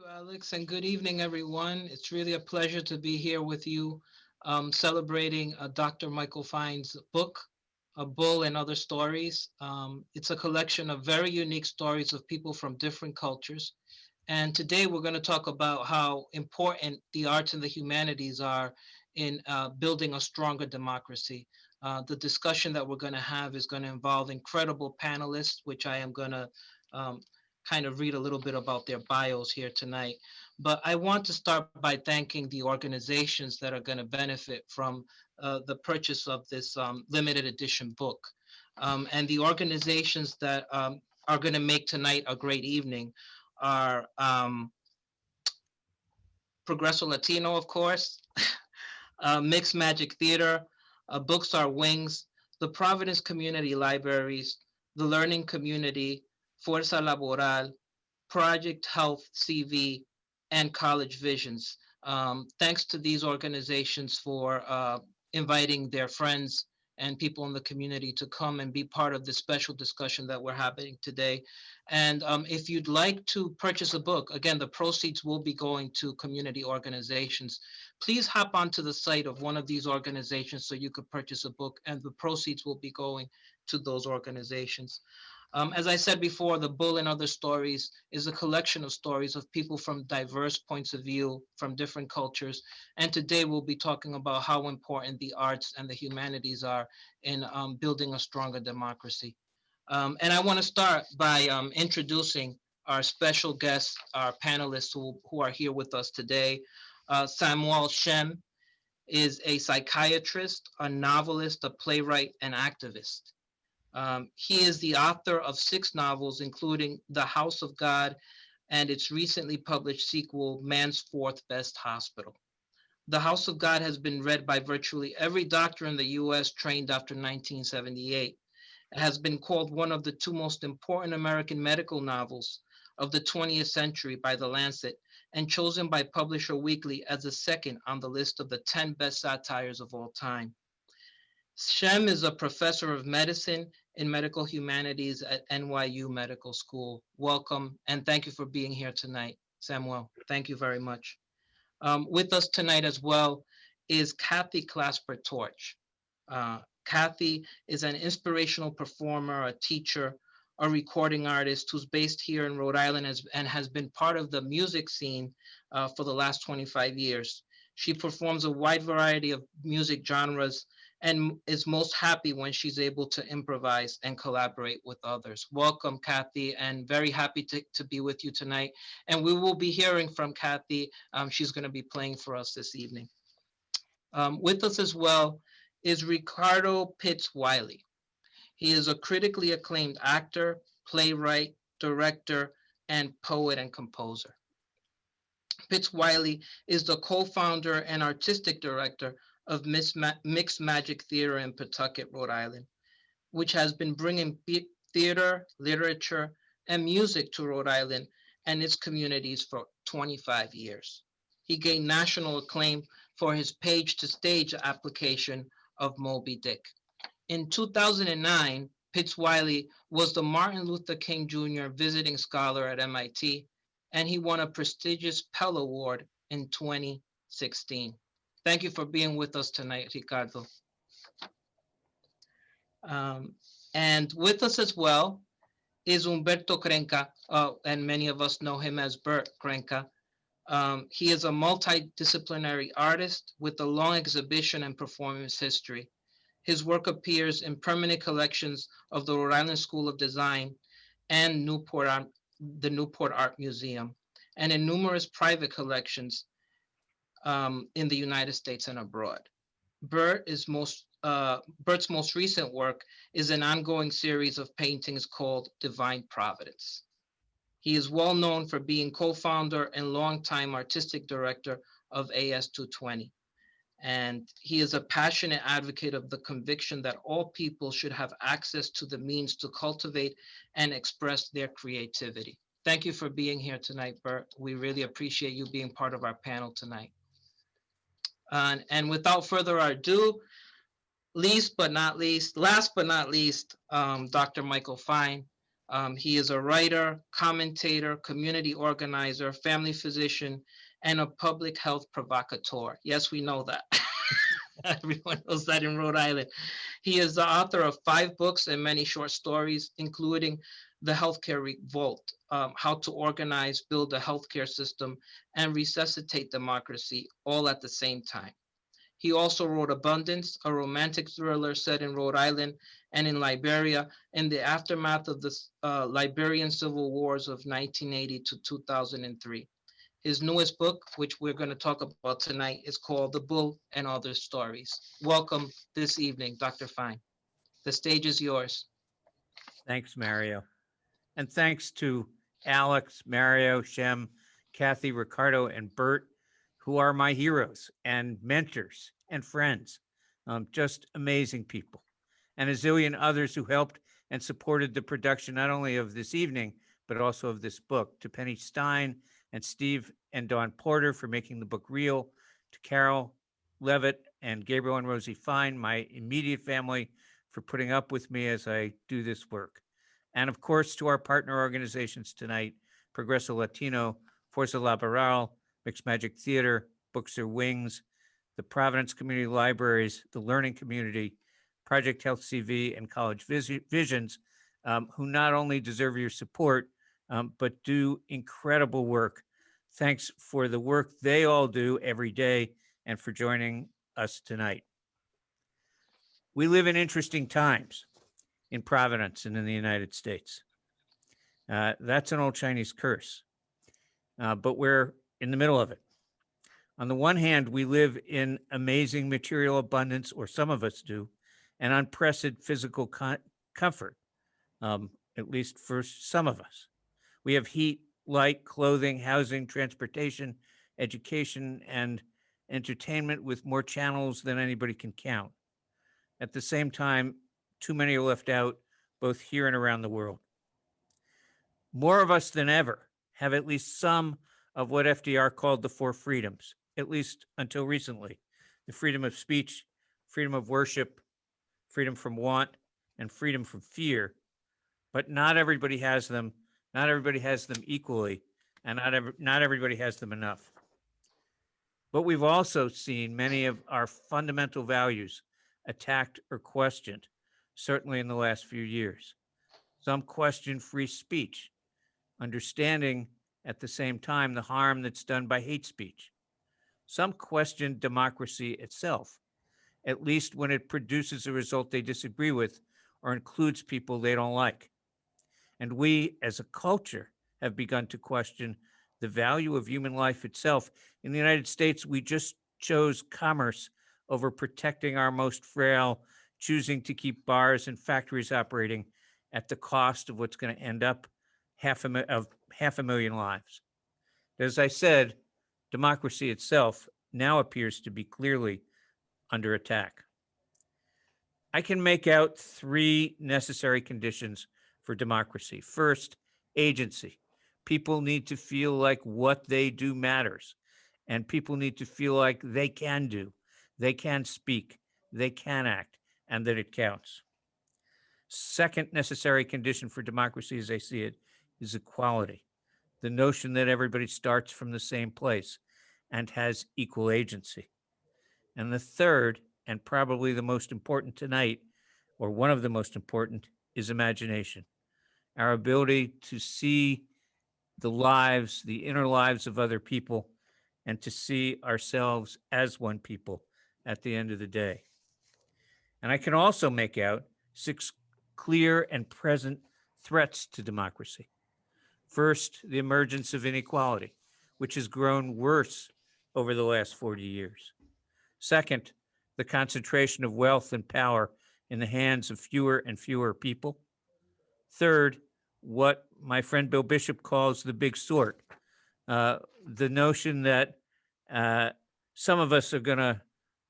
You, Alex, and good evening, everyone. It's really a pleasure to be here with you, celebrating Dr. Michael Fine's book, A Bull and Other Stories. It's a collection of very unique stories of people from different cultures. And today we're going to talk about how important the arts and the humanities are in building a stronger democracy. The discussion that we're going to have is going to involve incredible panelists, which I am going to um, kind of read a little bit about their bios here tonight. But I want to start by thanking the organizations that are going to benefit from the purchase of this limited edition book. And the organizations that are going to make tonight a great evening are Progresso Latino, of course, Mixed Magic Theater, Books Are Wings, the Providence Community Libraries, the Learning Community, Fuerza Laboral, Project Health CV, and College Visions. Thanks to these organizations for inviting their friends and people in the community to come and be part of this special discussion that we're having today. And if you'd like to purchase a book, again, the proceeds will be going to community organizations. Please hop onto the site of one of these organizations so you could purchase a book, and the proceeds will be going to those organizations. As I said before, The Bull and Other Stories is a collection of stories of people from diverse points of view, from different cultures. And today we'll be talking about how important the arts and the humanities are in building a stronger democracy. And I want to start by introducing our special guests, our panelists who are here with us today. Samuel Shem is a psychiatrist, a novelist, a playwright, and activist. He is the author of 6 novels, including The House of God and its recently published sequel, Man's Fourth Best Hospital. The House of God has been read by virtually every doctor in the US trained after 1978. It has been called one of the 2 most important American medical novels of the 20th century by The Lancet, and chosen by Publisher Weekly as the second on the list of the 10 best satires of all time. Shem is a professor of medicine in medical humanities at NYU Medical School. Welcome, and thank you for being here tonight, Samuel. Thank you very much. With us tonight as well is Kathy Clasper Torch. Kathy is an inspirational performer, a teacher, a recording artist who's based here in Rhode Island and has been part of the music scene for the last 25 years. She performs a wide variety of music genres and is most happy when she's able to improvise and collaborate with others. Welcome, Kathy, and very happy to be with you tonight. And we will be hearing from Kathy. She's going to be playing for us this evening. With us as well is Ricardo Pitts Wiley. He is a critically acclaimed actor, playwright, director, and poet and composer. Pitts Wiley is the co-founder and artistic director of Mixed Magic Theater in Pawtucket, Rhode Island, which has been bringing theater, literature, and music to Rhode Island and its communities for 25 years. He gained national acclaim for his page-to-stage application of Moby Dick. In 2009, Pitts Wiley was the Martin Luther King Jr. Visiting Scholar at MIT, and he won a prestigious Pell Award in 2016. Thank you for being with us tonight, Ricardo. And with us as well is Humberto Crenca, and many of us know him as Bert Crenca. He is a multidisciplinary artist with a long exhibition and performance history. His work appears in permanent collections of the Rhode Island School of Design and the Newport Art Museum, and in numerous private collections in the United States and abroad. Bert's most recent work is an ongoing series of paintings called Divine Providence. He is well known for being co-founder and longtime artistic director of AS220. And he is a passionate advocate of the conviction that all people should have access to the means to cultivate and express their creativity. Thank you for being here tonight, Bert. We really appreciate you being part of our panel tonight. And without further ado, last but not least, Dr. Michael Fine. He is a writer, commentator, community organizer, family physician, and a public health provocateur. Yes, we know that. Everyone knows that in Rhode Island. He is the author of 5 books and many short stories, including The Healthcare Revolt, How to Organize, Build a Healthcare System, and Resuscitate Democracy, all at the same time. He also wrote Abundance, a romantic thriller set in Rhode Island and in Liberia in the aftermath of the Liberian civil wars of 1980 to 2003. His newest book, which we're going to talk about tonight, is called The Bull and Other Stories. Welcome this evening, Dr. Fine. The stage is yours. Thanks, Mario. And thanks to Alex, Mario, Shem, Kathy, Ricardo, and Bert, who are my heroes and mentors and friends. Just amazing people. And a zillion others who helped and supported the production, not only of this evening, but also of this book. To Penny Stein and Steve and Dawn Porter for making the book real. To Carol Levitt and Gabriel and Rosie Fine, my immediate family, for putting up with me as I do this work. And of course, to our partner organizations tonight, Progreso Latino, Fuerza Laboral, Mixed Magic Theater, Books Are Wings, the Providence Community Libraries, the Learning Community, Project Health CV, and College Visions, who not only deserve your support, but do incredible work. Thanks for the work they all do every day and for joining us tonight. We live in interesting times in Providence and in the United States. That's an old Chinese curse, but we're in the middle of it. On the one hand, we live in amazing material abundance, or some of us do, and unprecedented physical comfort, at least for some of us. We have heat, light, clothing, housing, transportation, education, and entertainment with more channels than anybody can count. At the same time, too many are left out, both here and around the world. More of us than ever have at least some of what FDR called the 4 freedoms, at least until recently: the freedom of speech, freedom of worship, freedom from want, and freedom from fear. But not everybody has them. Not everybody has them equally, and not everybody has them enough. But we've also seen many of our fundamental values attacked or questioned, certainly in the last few years. Some question free speech, understanding at the same time the harm that's done by hate speech. Some question democracy itself, at least when it produces a result they disagree with or includes people they don't like. And we, as a culture, have begun to question the value of human life itself. In the United States, we just chose commerce over protecting our most frail, choosing to keep bars and factories operating at the cost of what's going to end up half a million lives. As I said, democracy itself now appears to be clearly under attack. I can make out 3 necessary conditions for democracy. First, agency. People need to feel like what they do matters, and people need to feel like they can do, they can speak, they can act, and that it counts. Second necessary condition for democracy, as I see it, is equality. The notion that everybody starts from the same place and has equal agency. And the third, and probably the most important tonight, or one of the most important, is imagination. Our ability to see the lives, the inner lives of other people, and to see ourselves as one people at the end of the day. And I can also make out 6 clear and present threats to democracy. First, the emergence of inequality, which has grown worse over the last 40 years. Second, the concentration of wealth and power in the hands of fewer and fewer people. Third, what my friend Bill Bishop calls the big sort, the notion that some of us are going to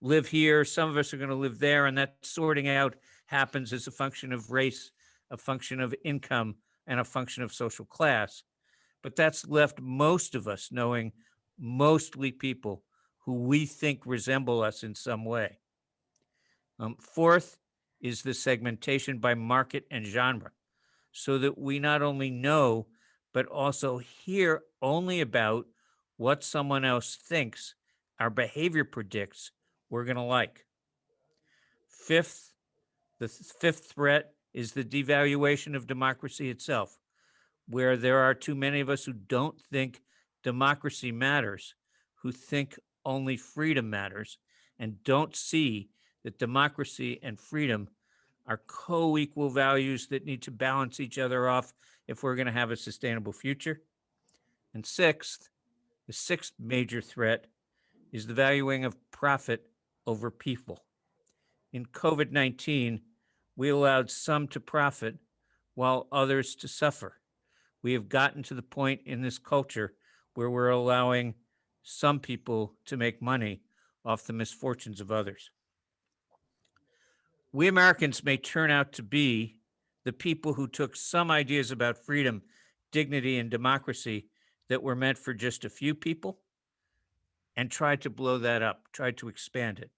live here, some of us are going to live there, and that sorting out happens as a function of race, a function of income, and a function of social class. But that's left most of us knowing mostly people who we think resemble us in some way. Fourth is the segmentation by market and genre. so that we not only know, but also hear only about what someone else thinks our behavior predicts we're going to like. Fifth, the fifth threat is the devaluation of democracy itself, where there are too many of us who don't think democracy matters, who think only freedom matters, and don't see that democracy and freedom are co equal values that need to balance each other off if we're going to have a sustainable future. And sixth, the sixth major threat is the valuing of profit over people. In COVID 19, we allowed some to profit while others to suffer. We have gotten to the point in this culture where we're allowing some people to make money off the misfortunes of others. We Americans may turn out to be the people who took some ideas about freedom, dignity, and democracy that were meant for just a few people and tried to blow that up, tried to expand it.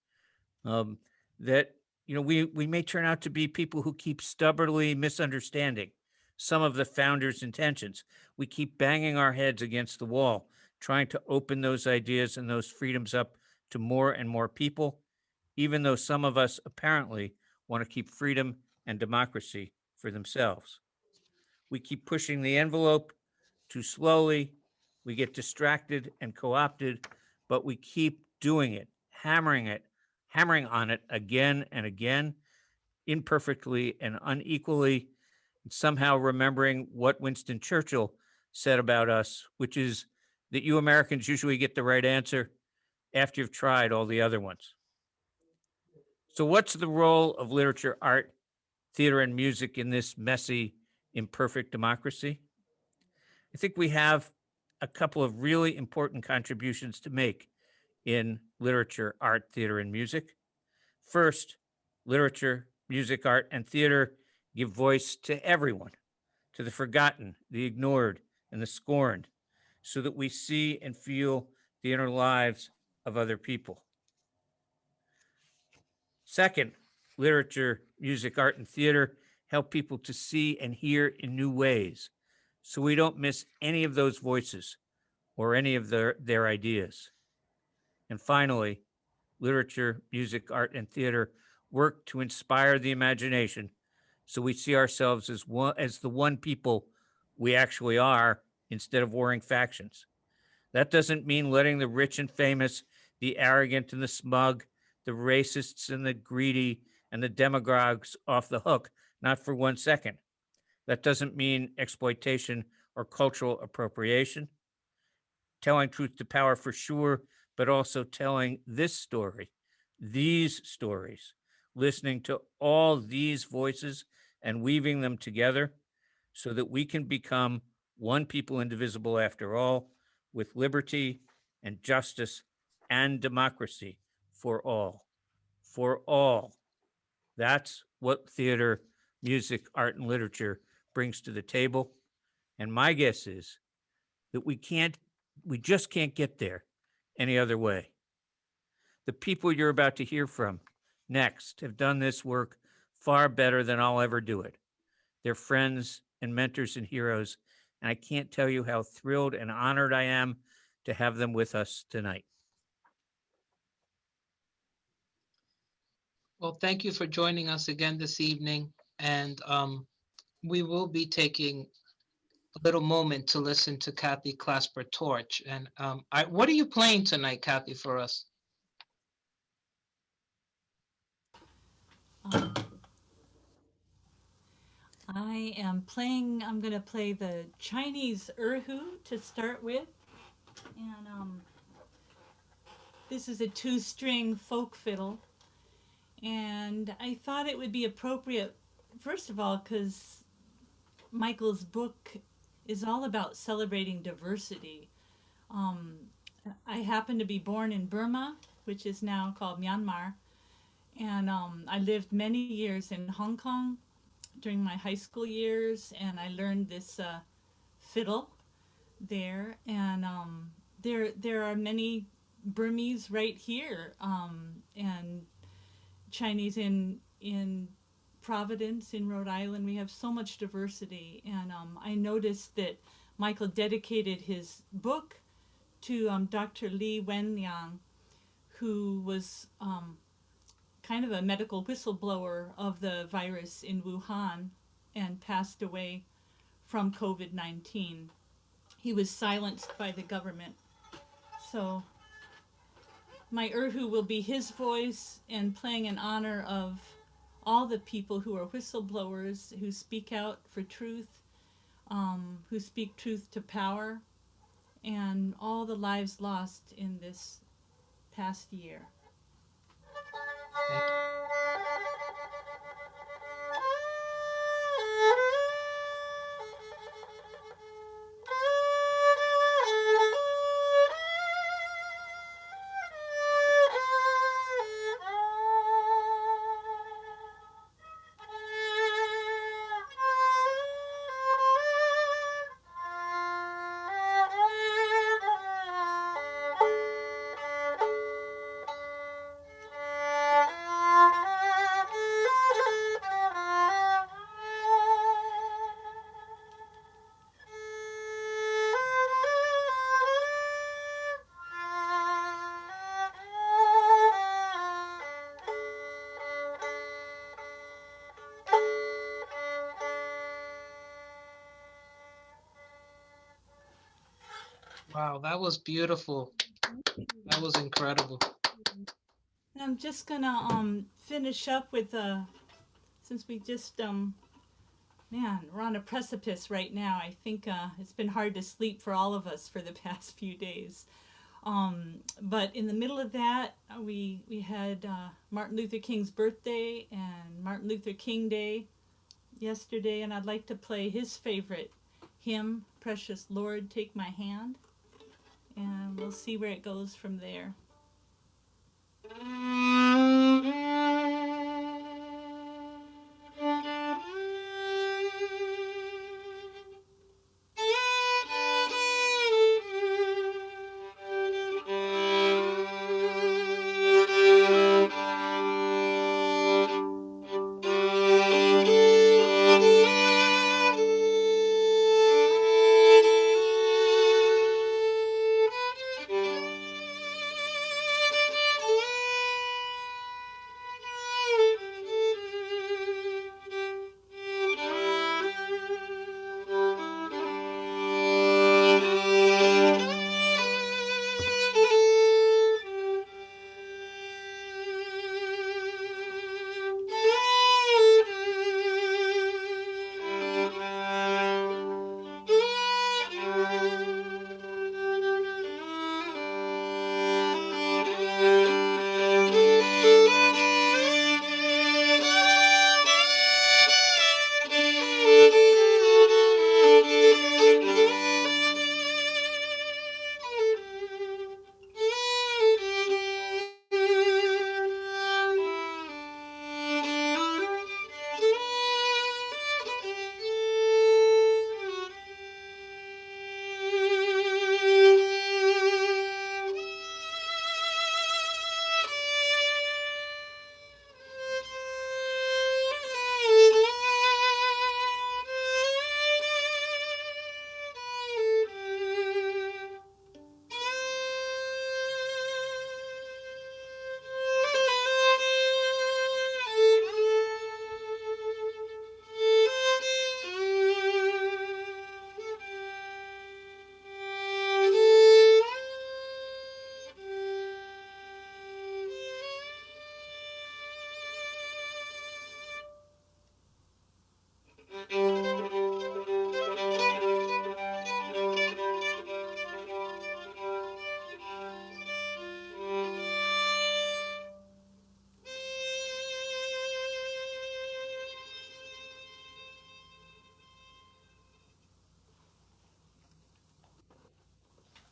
Um, that we may turn out to be people who keep stubbornly misunderstanding some of the founders' intentions. We keep banging our heads against the wall, trying to open those ideas and those freedoms up to more and more people, even though some of us apparently want to keep freedom and democracy for themselves. We keep pushing the envelope too slowly. We get distracted and co opted, but we keep doing it, hammering on it again and again, imperfectly and unequally, and somehow remembering what Winston Churchill said about us, which is that you Americans usually get the right answer after you've tried all the other ones. So, what's the role of literature, art, theater, and music in this messy, imperfect democracy? I think we have a couple of really important contributions to make in literature, art, theater, and music. First, literature, music, art, and theater give voice to everyone, to the forgotten, the ignored, and the scorned, so that we see and feel the inner lives of other people. Second, literature, music, art, and theater help people to see and hear in new ways, so we don't miss any of those voices or any of their ideas. And finally, literature, music, art, and theater work to inspire the imagination so we see ourselves as the one people we actually are instead of warring factions. That doesn't mean letting the rich and famous, the arrogant and the smug, the racists and the greedy, and the demagogues off the hook, not for 1 second. That doesn't mean exploitation or cultural appropriation. Telling truth to power for sure, but also telling this story, these stories, listening to all these voices and weaving them together so that we can become one people indivisible after all, with liberty and justice and democracy for all. For all. That's what theater, music, art, and literature brings to the table. And my guess is that we just can't get there any other way. The people you're about to hear from next have done this work far better than I'll ever do it. They're friends and mentors and heroes, and I can't tell you how thrilled and honored I am to have them with us tonight. Well, thank you for joining us again this evening. And we will be taking a little moment to listen to Kathy clasp her torch. And what are you playing tonight, Kathy, for us? Um, I'm going to play the Chinese erhu to start with. And this is a 2-string folk fiddle. And I thought it would be appropriate, first of all, because Michael's book is all about celebrating diversity. Um, I happen to be born in Burma, which is now called Myanmar. And I lived many years in Hong Kong during my high school years, and I learned this fiddle there. And there are many Burmese right here, and Chinese in Providence in Rhode Island. We have so much diversity, and I noticed that Michael dedicated his book to Dr. Li Wenliang, who was kind of a medical whistleblower of the virus in Wuhan and passed away from COVID-19. He was silenced by the government. So my Erhu will be his voice and playing in honor of all the people who are whistleblowers, who speak out for truth, who speak truth to power, and all the lives lost in this past year. Thank you. Wow, that was beautiful. That was incredible. And I'm just gonna finish up with since we just man, we're on a precipice right now. I think it's been hard to sleep for all of us for the past few days. But in the middle of that, we had Martin Luther King's birthday and Martin Luther King Day yesterday, and I'd like to play his favorite hymn, Precious Lord, Take My Hand, and we'll see where it goes from there.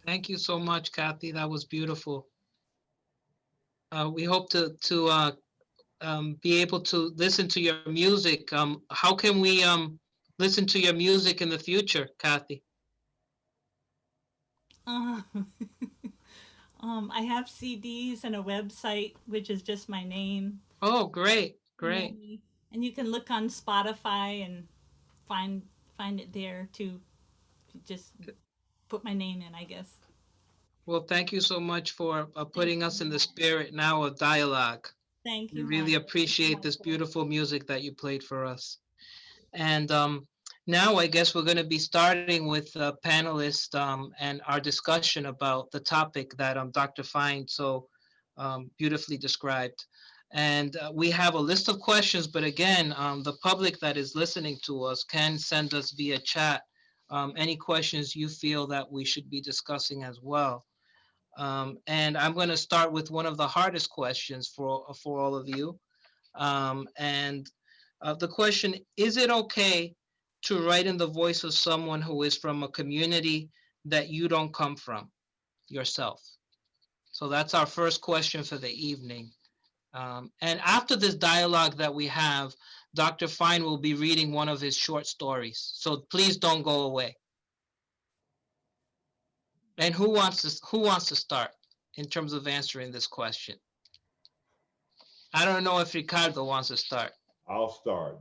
Thank you so much, Kathy. That was beautiful. We hope to be able to listen to your music. How can we listen to your music in the future, Kathy? Uh, I have CDs and a website, which is just my name. Oh, great, great. Many. And you can look on Spotify and find find it there too. Just put my name in, I guess. Well, thank you so much for Thank putting us you. in the spirit now of dialogue. Thank We you, really Michael. appreciate this beautiful music that you played for us. And now I guess we're going to be starting with panelists and our discussion about the topic that Dr. Fine so beautifully described. And we have a list of questions, but again, the public that is listening to us can send us via chat any questions you feel that we should be discussing as well. And I'm going to start with one of the hardest questions for all of you. And the question, is it okay to write in the voice of someone who is from a community that you don't come from yourself? So that's our first question for the evening. And after this dialogue that we have, Dr. Fine will be reading one of his short stories. So please don't go away. And who wants to start in terms of answering this question? I don't know if Ricardo wants to start. I'll start.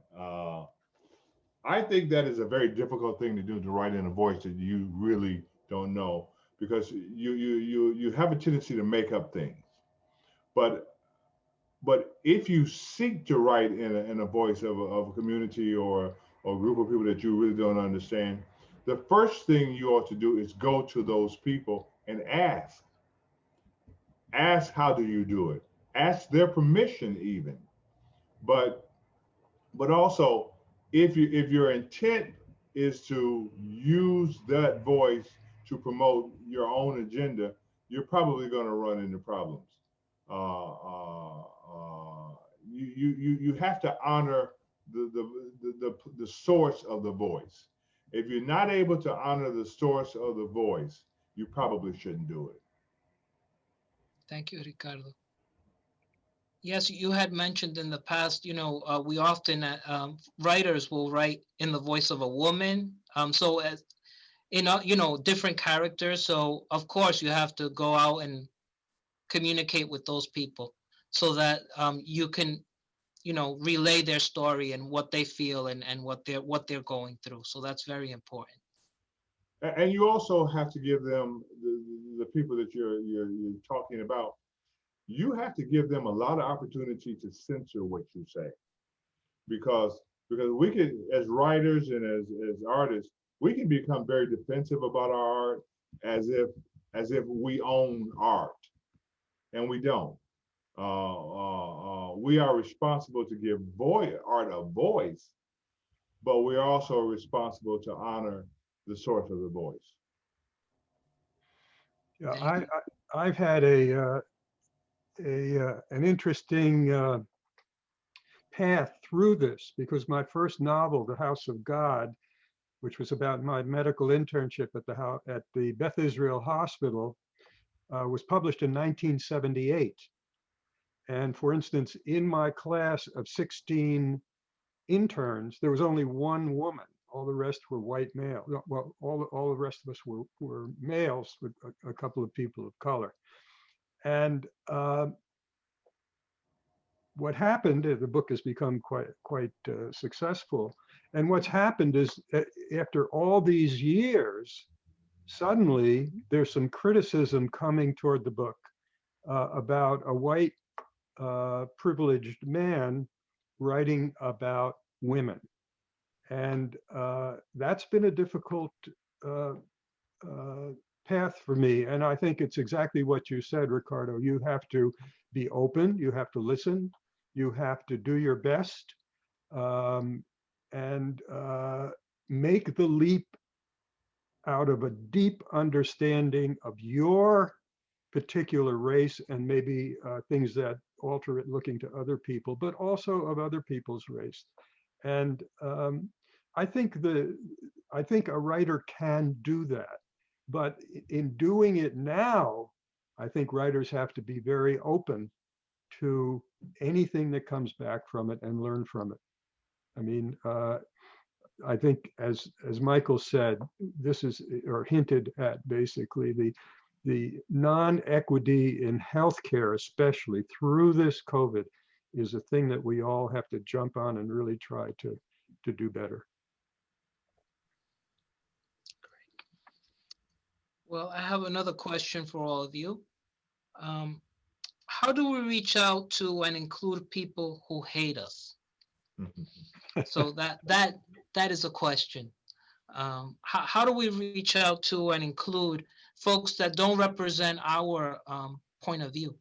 I think that is a very difficult thing to do, to write in a voice that you really don't know, because you have a tendency to make up things. But if you seek to write in a voice of a community or a group of people that you really don't understand, the first thing you ought to do is go to those people and ask. Ask, how do you do it? Ask their permission even. But also, if your intent is to use that voice to promote your own agenda, you're probably going to run into problems. Uh, uh, you have to honor the source of the voice. If you're not able to honor the source of the voice, you probably shouldn't do it. Thank you, Ricardo. Yes, you had mentioned in the past, we often, writers will write in the voice of a woman. So as different characters. So of course you have to go out and communicate with those people so that you can, relay their story and what they feel and what they're going through. So that's very important. And you also have to give them the people that you're talking about. You have to give them a lot of opportunity to censor what you say, because we can, as writers and as artists, we can become very defensive about our art, as if we own art, and we don't. We are responsible to give art a voice, but we're also responsible to honor the source of the voice. Yeah, Thank you. I've had an interesting path through this, because my first novel, The House of God, which was about my medical internship at the Beth Israel Hospital, was published in 1978. And for instance, in my class of 16 interns, there was only one woman. All the rest were white male. Well, all the rest of us were males, with a couple of people of color. And what happened, the book has become quite successful. And what's happened is, after all these years, suddenly there's some criticism coming toward the book about a white privileged man writing about women. And that's been a difficult path for me. And I think it's exactly what you said, Ricardo. You have to be open, you have to listen, you have to do your best, and make the leap out of a deep understanding of your particular race, and maybe things that alter it, looking to other people, but also of other people's race. And I think a writer can do that, but in doing it now, I think writers have to be very open to anything that comes back from it and learn from it. I mean, I think, as Michael said, this is, or hinted at, basically the non-equity in healthcare, especially through this COVID, is a thing that we all have to jump on and really try to do better. Well, I have another question for all of you. Um, how do we reach out to and include people who hate us? So that is a question. How do we reach out to and include folks that don't represent our point of view?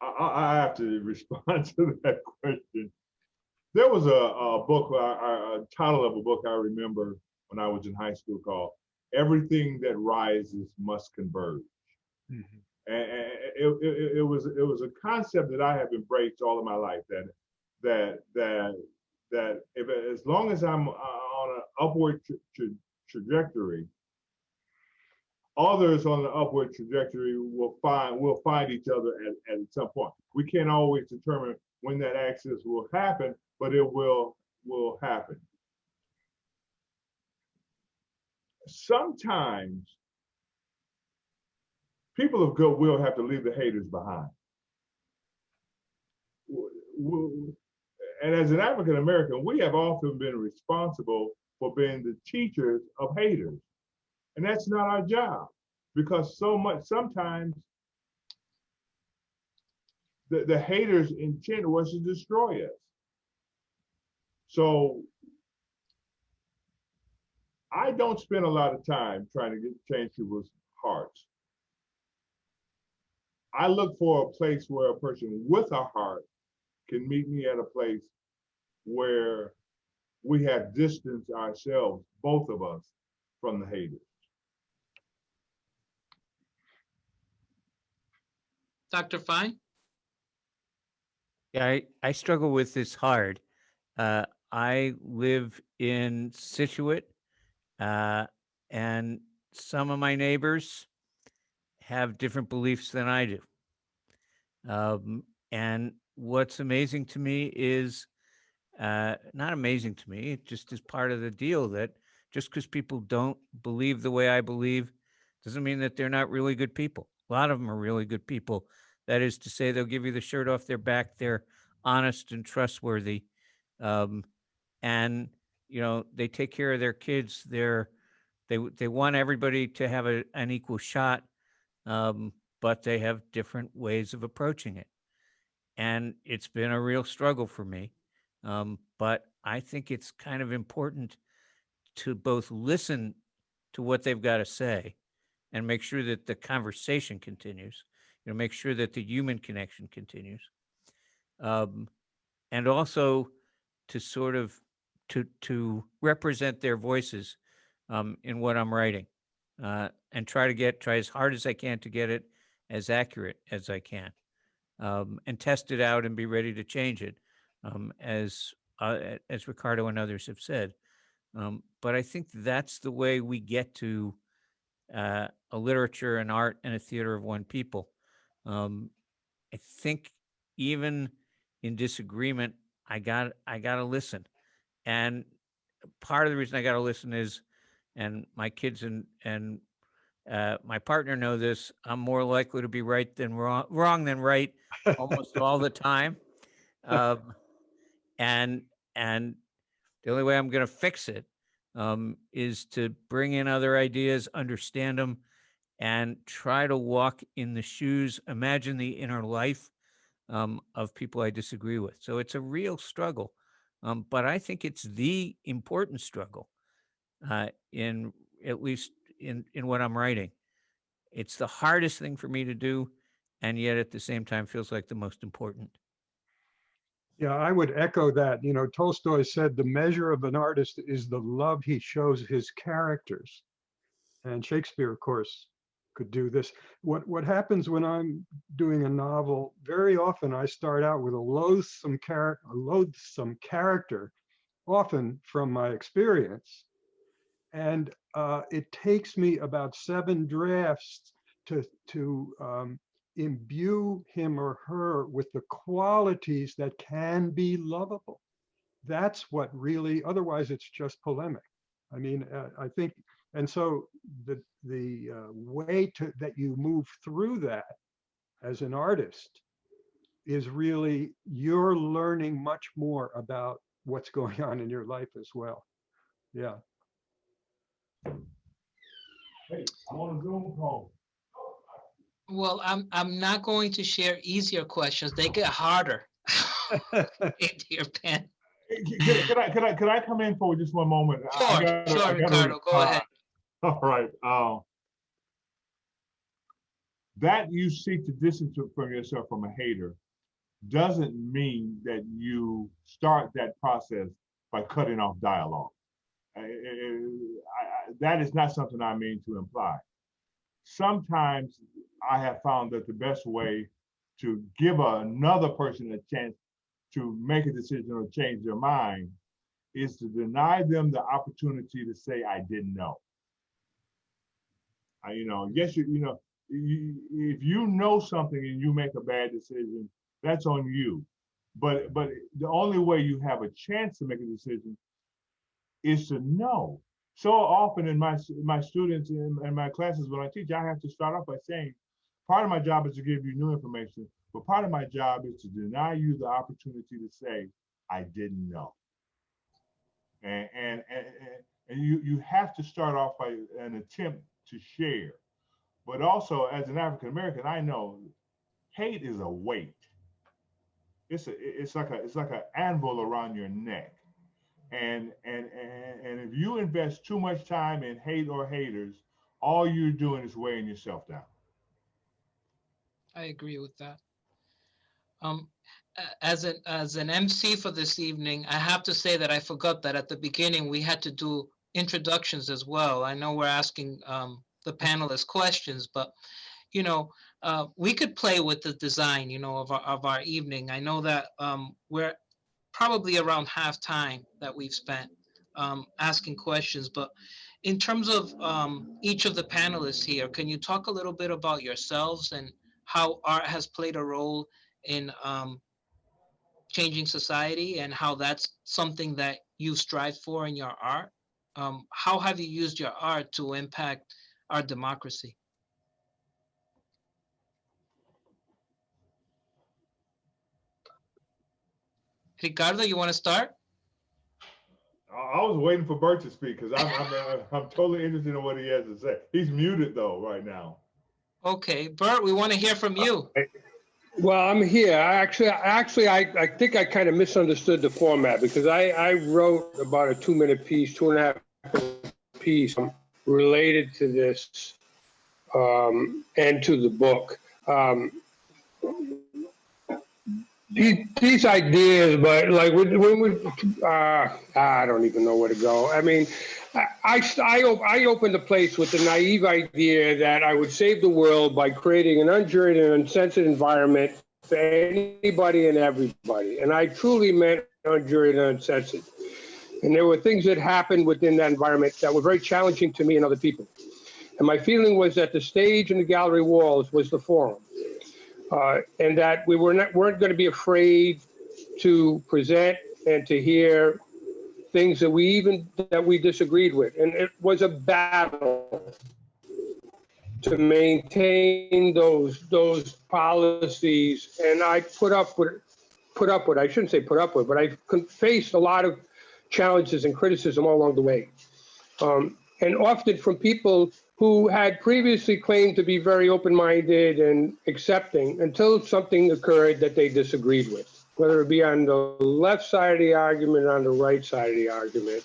I have to respond to that question. There was a book, a title of a book I remember when I was in high school called "Everything That Rises Must Converge." Mhm. And it was a concept that I have embraced all of my life. That if as long as I'm on an upward trajectory, others on the upward trajectory will find each other at some point. We can't always determine when that access will happen, but it will happen. Sometimes people of goodwill have to leave the haters behind. And as an African American, we have often been responsible for being the teachers of haters. And that's not our job, because sometimes the haters' intent was to destroy us. So I don't spend a lot of time trying to change people's hearts. I look for a place where a person with a heart can meet me at a place where we have distanced ourselves, both of us, from the haters. Dr. Fine? Yeah, I struggle with this hard. I live in Situate, and some of my neighbors have different beliefs than I do. And what's amazing to me is not amazing to me, it just is part of the deal that just because people don't believe the way I believe doesn't mean that they're not really good people. A lot of them are really good people. That is to say, they'll give you the shirt off their back. They're honest and trustworthy. Um, and, they take care of their kids. They want everybody to have an equal shot, but they have different ways of approaching it. And it's been a real struggle for me. But I think it's kind of important to both listen to what they've got to say and make sure that the conversation continues, make sure that the human connection continues. And also to sort of to represent their voices in what I'm writing, and try as hard as I can to get it as accurate as I can, and test it out and be ready to change it, as Ricardo and others have said. But I think that's the way we get to a literature, an art, and a theater of one people. I think even in disagreement, I got to listen. And part of the reason I got to listen is, and my kids and my partner know this, I'm more likely to be right than wrong than right almost all the time. And the only way I'm going to fix it is to bring in other ideas, understand them, and try to walk in the shoes, imagine the inner life of people I disagree with. So it's a real struggle, but I think it's the important struggle, in at least in what I'm writing. It's the hardest thing for me to do, and yet at the same time feels like the most important. Yeah, I would echo that. Tolstoy said the measure of an artist is the love he shows his characters. And Shakespeare, of course, could do this. What happens when I'm doing a novel, very often I start out with a loathsome character, often from my experience. And it takes me about 7 drafts to imbue him or her with the qualities that can be lovable. That's what really, otherwise it's just polemic. I mean, I think, and so the way that you move through that as an artist is really you're learning much more about what's going on in your life as well. Yeah. Hey, I'm on a Zoom call. Well, I'm not going to share easier questions. They get harder into your pen. Could I come in for just one moment? Sure, Ricardo, go ahead. All right. That you seek to distance from yourself from a hater doesn't mean that you start that process by cutting off dialogue. That is not something I mean to imply. Sometimes I have found that the best way to give another person a chance to make a decision or change their mind is to deny them the opportunity to say, I didn't know. Yes, if you know something and you make a bad decision, that's on you. But the only way you have a chance to make a decision is to know. So often in my students and my classes when I teach, I have to start off by saying, part of my job is to give you new information, but part of my job is to deny you the opportunity to say, I didn't know. And you have to start off by an attempt to share. But also, as an African American, I know hate is a weight. It's like an anvil around your neck. And if you invest too much time in hate or haters, all you're doing is weighing yourself down. I agree with that. As an MC for this evening, I have to say that I forgot that at the beginning we had to do introductions as well. I know we're asking the panelists questions, but we could play with the design, of our evening. I know that we're probably around half time that we've spent asking questions, but in terms of each of the panelists here, can you talk a little bit about yourselves and how art has played a role in changing society and how that's something that you strive for in your art? How have you used your art to impact our democracy? Ricardo, you want to start? I was waiting for Bert to speak because I'm totally interested in what he has to say. He's muted though right now. Okay, Bert, we want to hear from you. Well, I'm here. I think I kind of misunderstood the format because I wrote about a 2-minute piece, 2.5 piece related to this and to the book. These ideas, but like when I don't even know where to go. I mean, I opened the place with the naive idea that I would save the world by creating an unjuried and uncensored environment for anybody and everybody. And I truly meant unjuried and uncensored. And there were things that happened within that environment that were very challenging to me and other people. And my feeling was that the stage and the gallery walls was the forum. And that we weren't going to be afraid to present and to hear things that we disagreed with. And it was a battle to maintain those policies. And I put up with, I shouldn't say put up with, but I faced a lot of challenges and criticism all along the way. And often from people who had previously claimed to be very open-minded and accepting until something occurred that they disagreed with, whether it be on the left side of the argument or on the right side of the argument.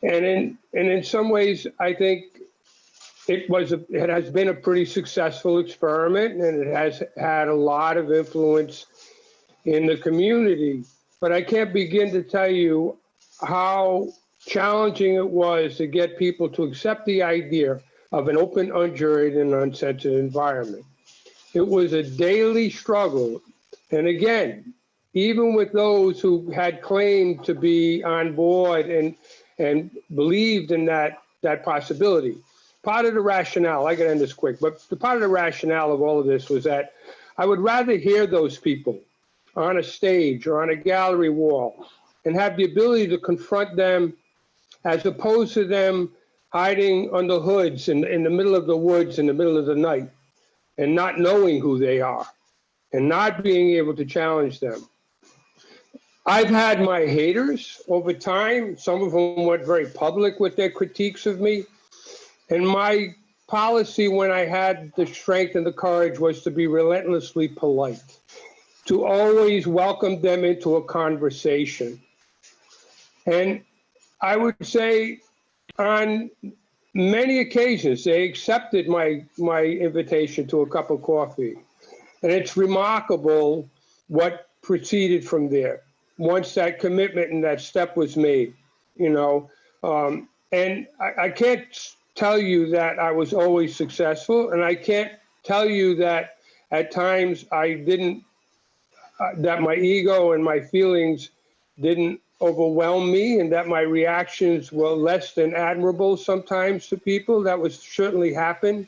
And in some ways, I think it has been a pretty successful experiment, and it has had a lot of influence in the community. But I can't begin to tell you how challenging it was to get people to accept the idea of an open, unjuried, and uncensored environment. It was a daily struggle. And again, even with those who had claimed to be on board and believed in that possibility, part of the rationale, I gotta end this quick, but the part of the rationale of all of this was that I would rather hear those people on a stage or on a gallery wall and have the ability to confront them as opposed to them hiding under hoods in the middle of the woods in the middle of the night. and not knowing who they are and not being able to challenge them. I've had my haters over time. Some of them went very public with their critiques of me. And my policy when I had the strength and the courage was to be relentlessly polite, to always welcome them into a conversation. And I would say on many occasions, they accepted my invitation to a cup of coffee. And it's remarkable what proceeded from there once that commitment and that step was made, you know. And I can't tell you that I was always successful, and I can't tell you that at times I didn't, that my ego and my feelings didn't overwhelm me and that my reactions were less than admirable sometimes to people. That was certainly happened.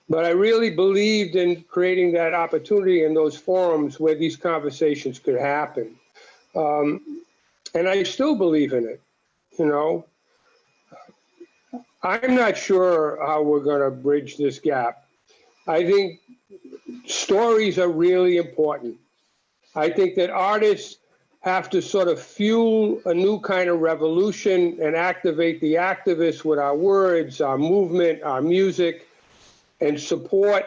But I really believed in creating that opportunity in those forums where these conversations could happen. And I still believe in it, you know. I'm not sure how we're going to bridge this gap. I think stories are really important. I think that artists have to sort of fuel a new kind of revolution and activate the activists with our words, our movement, our music, and support,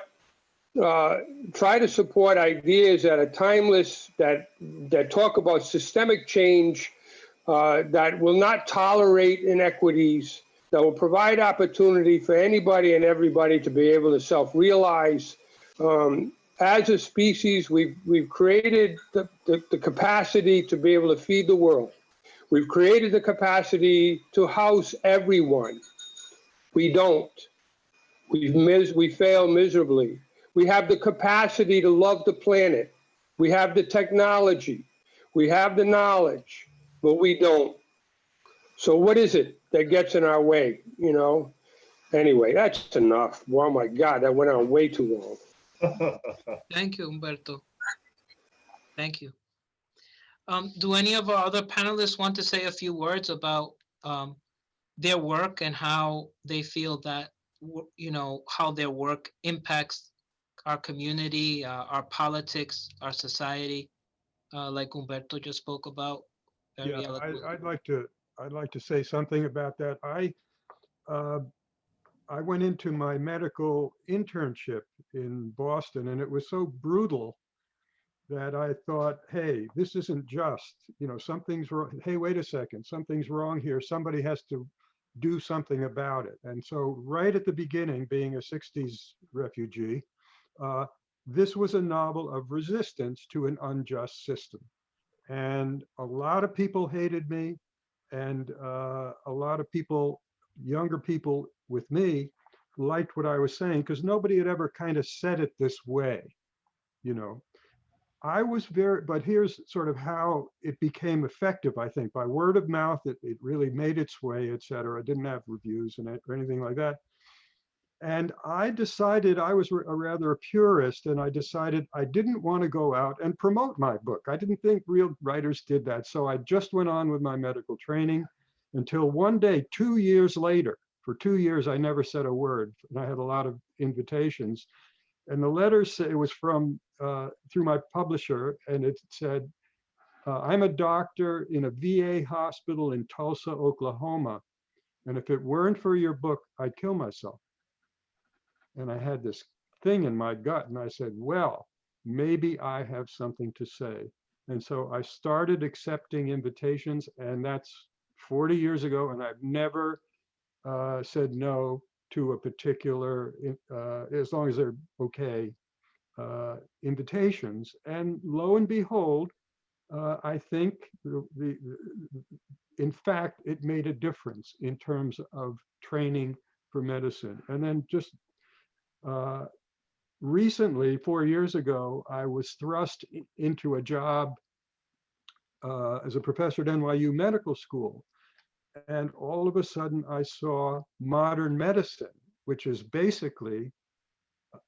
try to support ideas that are timeless, that talk about systemic change, that will not tolerate inequities, that will provide opportunity for anybody and everybody to be able to self-realize. As a species, we've created the capacity to be able to feed the world. We've created the capacity to house everyone. We don't. We fail miserably. We have the capacity to love the planet. We have the technology. We have the knowledge, but we don't. So what is it that gets in our way, you know? Anyway, that's enough. Oh my God, that went on way too long. Thank you, Humberto. Thank you. Do any of our other panelists want to say a few words about their work and how they feel that, you know, how their work impacts our community, our politics, our society, like Humberto just spoke about very Yeah, eloquently? I'd like to say something about that. I went into my medical internship in Boston, and it was so brutal that I thought, hey, this isn't just, you know, something's wrong. Hey, wait a second, something's wrong here. Somebody has to do something about it. And so right at the beginning, being a 60s refugee, this was a novel of resistance to an unjust system. And a lot of people hated me, and a lot of people, younger people with me, liked what I was saying because nobody had ever kind of said it this way, you know. I was but here's sort of how it became effective, I think, by word of mouth. It really made its way, et cetera. I didn't have reviews in it or anything like that. And I decided, I was rather a purist, and I decided I didn't want to go out and promote my book. I didn't think real writers did that. So I just went on with my medical training until one day, 2 years later, for 2 years, I never said a word. And I had a lot of invitations. And the letter said, it was from, through my publisher, and it said, I'm a doctor in a VA hospital in Tulsa, Oklahoma. And if it weren't for your book, I'd kill myself. And I had this thing in my gut, and I said, well, maybe I have something to say. And so I started accepting invitations, and that's 40 years ago, and I've never said no to a particular, as long as they're okay, invitations. And lo and behold, I think in fact, it made a difference in terms of training for medicine. And then just recently, 4 years ago, I was thrust into a job as a professor at NYU Medical School. And all of a sudden, I saw modern medicine, which is basically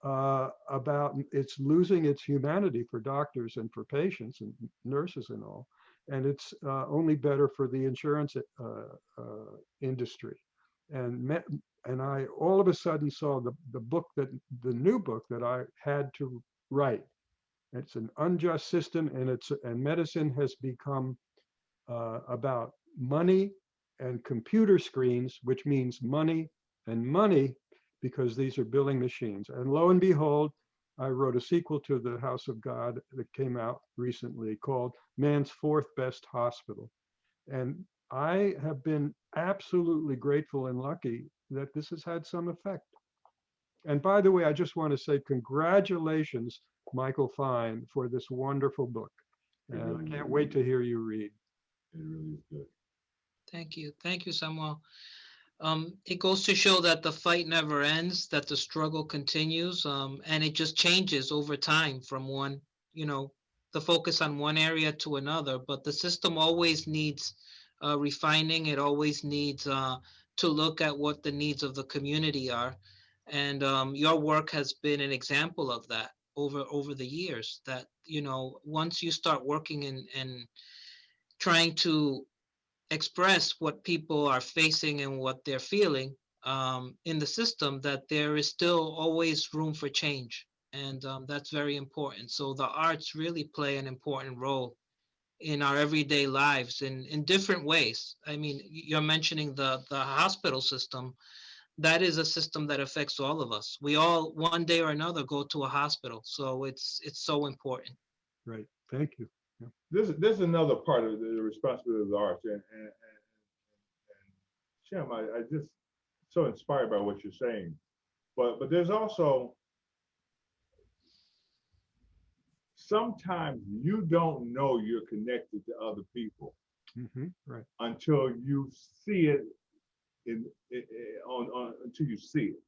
about it's losing its humanity for doctors and for patients and nurses and all. And it's only better for the insurance industry. and met, and I all of a sudden saw the new book that I had to write. It's an unjust system, and medicine has become about money and computer screens, which means money and money, because these are billing machines. And lo and behold, I wrote a sequel to The House of God that came out recently called Man's Fourth Best Hospital. And I have been absolutely grateful and lucky that this has had some effect. And by the way, I just want to say congratulations, Michael Fine, for this wonderful book. And I can't wait to hear you read. It really is good. Thank you. Thank you, Samuel. It goes to show that the fight never ends, that the struggle continues, and it just changes over time from one, the focus on one area to another. But the system always needs refining. It always needs to look at what the needs of the community are. And your work has been an example of that over the years, that, once you start working and trying to express what people are facing and what they're feeling in the system, that there is still always room for change. And that's very important. So the arts really play an important role in our everyday lives in different ways. I mean, you're mentioning the hospital system. That is a system that affects all of us. We all, one day or another, go to a hospital. So it's so important. Right. Thank you. Yeah. This is another part of the responsibility of the arts, and Shem, I just so inspired by what you're saying, but there's also sometimes you don't know you're connected to other people Right. until you see it until you see it.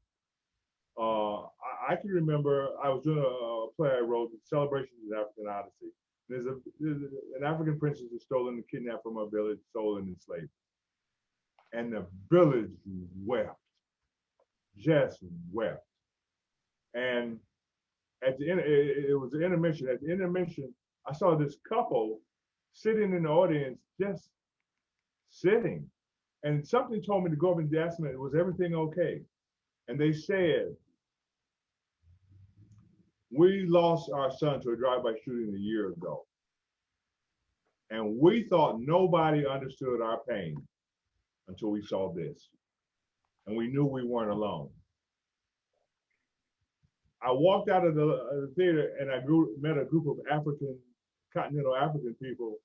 I can remember I was doing a play I wrote, Celebrations of the African Odyssey. There's an African princess who's stolen and kidnapped from a village, sold and enslaved. And the village wept, just wept. And at the end, it was the intermission. At the intermission, I saw this couple sitting in the audience, just sitting. And something told me to go up and ask them, was everything okay? And they said, we lost our son to a drive-by shooting a year ago. And we thought nobody understood our pain until we saw this. And we knew we weren't alone. I walked out of the theater and I met a group of continental African people.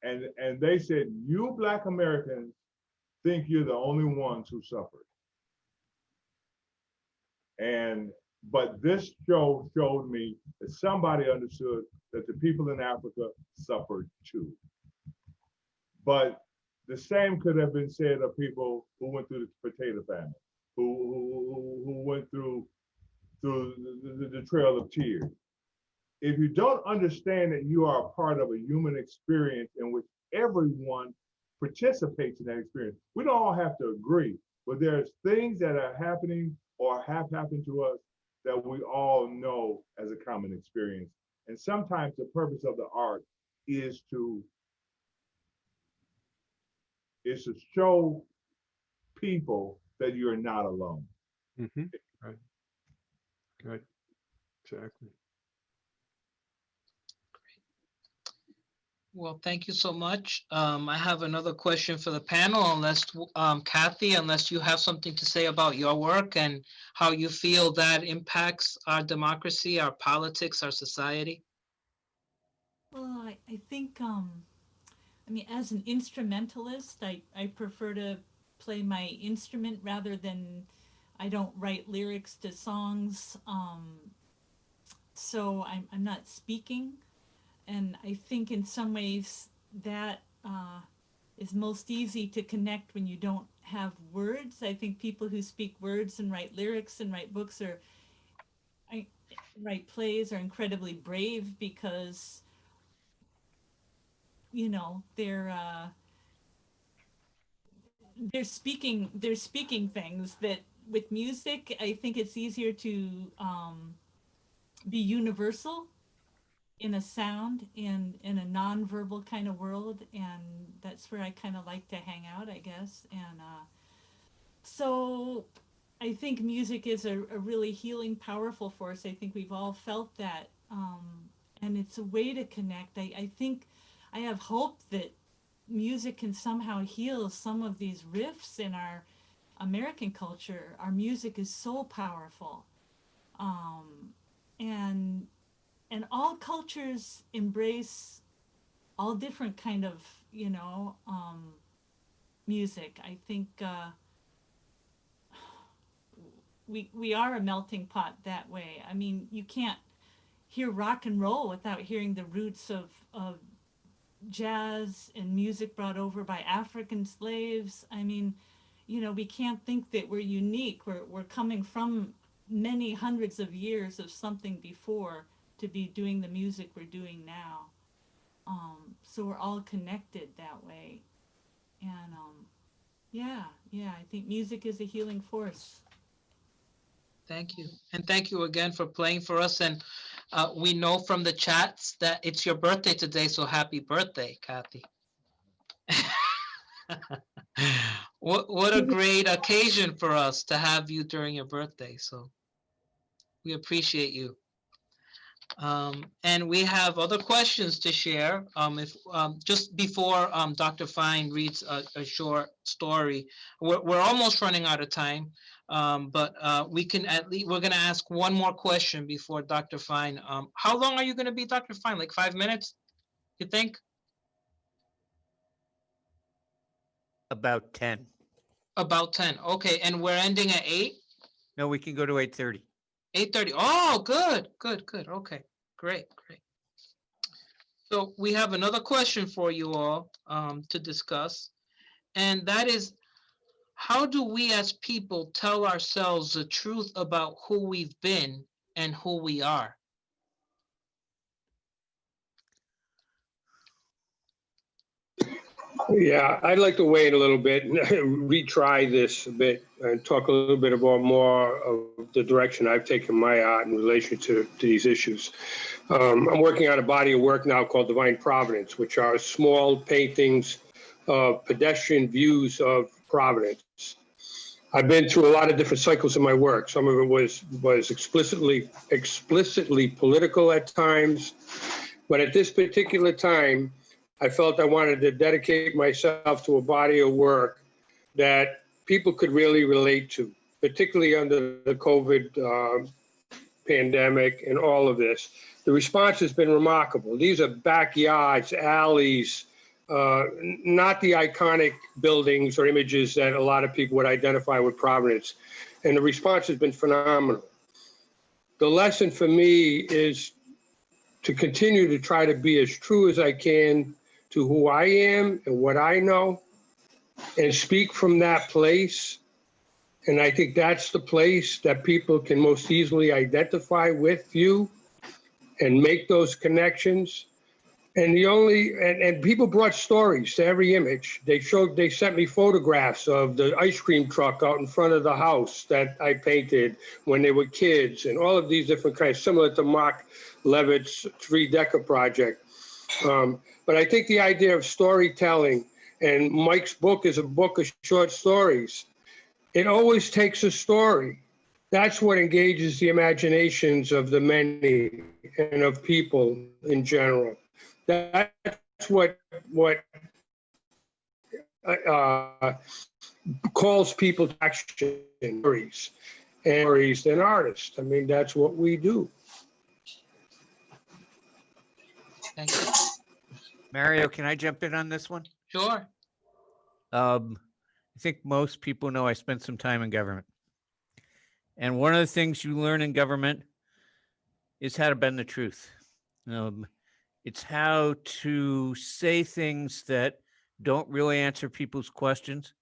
And they said, you Black Americans think you're the only ones who suffered. But this show showed me that somebody understood that the people in Africa suffered too. But the same could have been said of people who went through the potato famine, who went through the Trail of Tears. If you don't understand that you are a part of a human experience in which everyone participates in that experience, we don't all have to agree, but there's things that are happening or have happened to us that we all know as a common experience. And sometimes the purpose of the art is to show people that you're not alone. Right. Right. Exactly. Well, thank you so much. I have another question for the panel, unless Kathy, unless you have something to say about your work and how you feel that impacts our democracy, our politics, our society. Well, I think, I mean, as an instrumentalist, I prefer to play my instrument rather than, I don't write lyrics to songs. So I'm not speaking. And I think in some ways that is most easy to connect when you don't have words. I think people who speak words and write lyrics and write books or write plays are incredibly brave because, you know, they're speaking things that with music, I think it's easier to be universal in a sound in a non-verbal kind of world, and that's where I kind of like to hang out, I guess. And So I think music is a really healing, powerful force. I think we've all felt that. And it's a way to connect. I think I have hope that music can somehow heal some of these rifts in our American culture. Our music is so powerful. And all cultures embrace all different kind of, music. I think we are a melting pot that way. I mean, you can't hear rock and roll without hearing the roots of jazz and music brought over by African slaves. I mean, we can't think that we're unique. We're coming from many hundreds of years of something before to be doing the music we're doing now. So we're all connected that way. And yeah, I think music is a healing force. Thank you. And thank you again for playing for us. And we know from the chats that it's your birthday today, so happy birthday, Kathy. What a great occasion for us to have you during your birthday. So we appreciate you. And we have other questions to share. If just before Dr. Fine reads a short story, we're almost running out of time, but we can at least, we're going to ask one more question before Dr. Fine. How long are you going to be, Dr. Fine? Like 5 minutes, you think? About 10. About 10. Okay, and we're ending at 8? No, we can go to 8:30. 8:30. Oh, good. Okay, great. So we have another question for you all to discuss, and that is, how do we as people tell ourselves the truth about who we've been and who we are? Yeah, I'd like to weigh in a little bit and retry this a bit and talk a little bit about more of the direction I've taken my art in relation to these issues. I'm working on a body of work now called Divine Providence, which are small paintings of pedestrian views of Providence. I've been through a lot of different cycles in my work. Some of it was explicitly political at times, but at this particular time, I felt I wanted to dedicate myself to a body of work that people could really relate to, particularly under the COVID pandemic and all of this. The response has been remarkable. These are backyards, alleys, not the iconic buildings or images that a lot of people would identify with Providence. And the response has been phenomenal. The lesson for me is to continue to try to be as true as I can to who I am and what I know, and speak from that place. And I think that's the place that people can most easily identify with you and make those connections. And and people brought stories to every image. They sent me photographs of the ice cream truck out in front of the house that I painted when they were kids, and all of these different kinds, similar to Mark Levitt's 3-Decker project. But I think the idea of storytelling, and Mike's book is a book of short stories. It always takes a story. That's what engages the imaginations of the many and of people in general. That's what calls people to action, stories and artists. I mean, that's what we do. Thank you. Mario, can I jump in on this one? Sure. I think most people know I spent some time in government. And one of the things you learn in government is how to bend the truth. It's how to say things that don't really answer people's questions,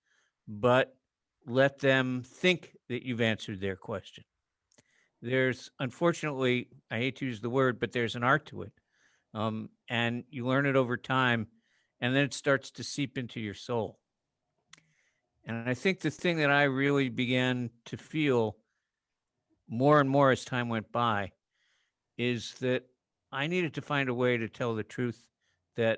but let them think that you've answered their question. There's, unfortunately, I hate to use the word, but there's an art to it. And you learn it over time, and then it starts to seep into your soul. And I think the thing that I really began to feel more and more as time went by is that I needed to find a way to tell the truth, to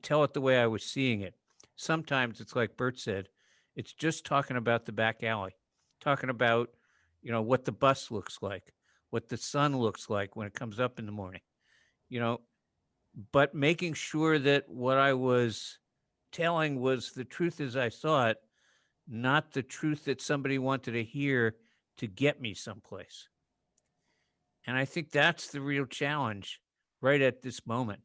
tell it the way I was seeing it. Sometimes it's like Bert said, It's just talking about the back alley, talking about, what the bus looks like, what the sun looks like when it comes up in the morning, you know, but making sure that what I was telling was the truth as I saw it, not the truth that somebody wanted to hear to get me someplace. And I think that's the real challenge right at this moment,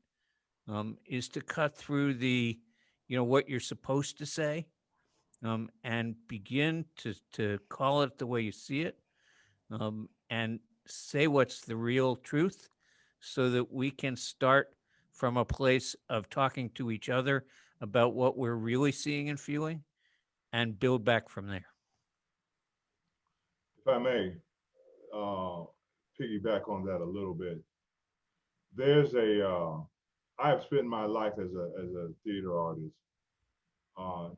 is to cut through the, what you're supposed to say, and begin to call it the way you see it, and say what's the real truth so that we can start from a place of talking to each other about what we're really seeing and feeling and build back from there. If I may piggyback on that a little bit, there's I've spent my life as a theater artist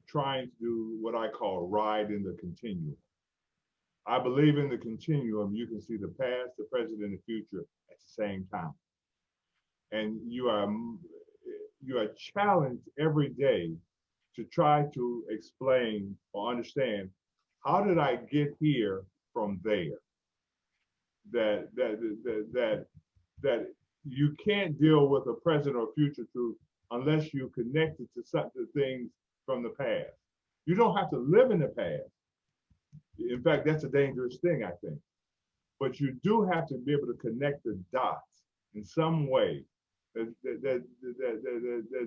trying to do what I call ride in the continuum. I believe in the continuum, you can see the past, the present, and the future at the same time. And you are challenged every day to try to explain or understand, how did I get here from there? That you can't deal with a present or future truth unless you connect it to some things from the past. You don't have to live in the past. In fact, that's a dangerous thing, I think. But you do have to be able to connect the dots in some way that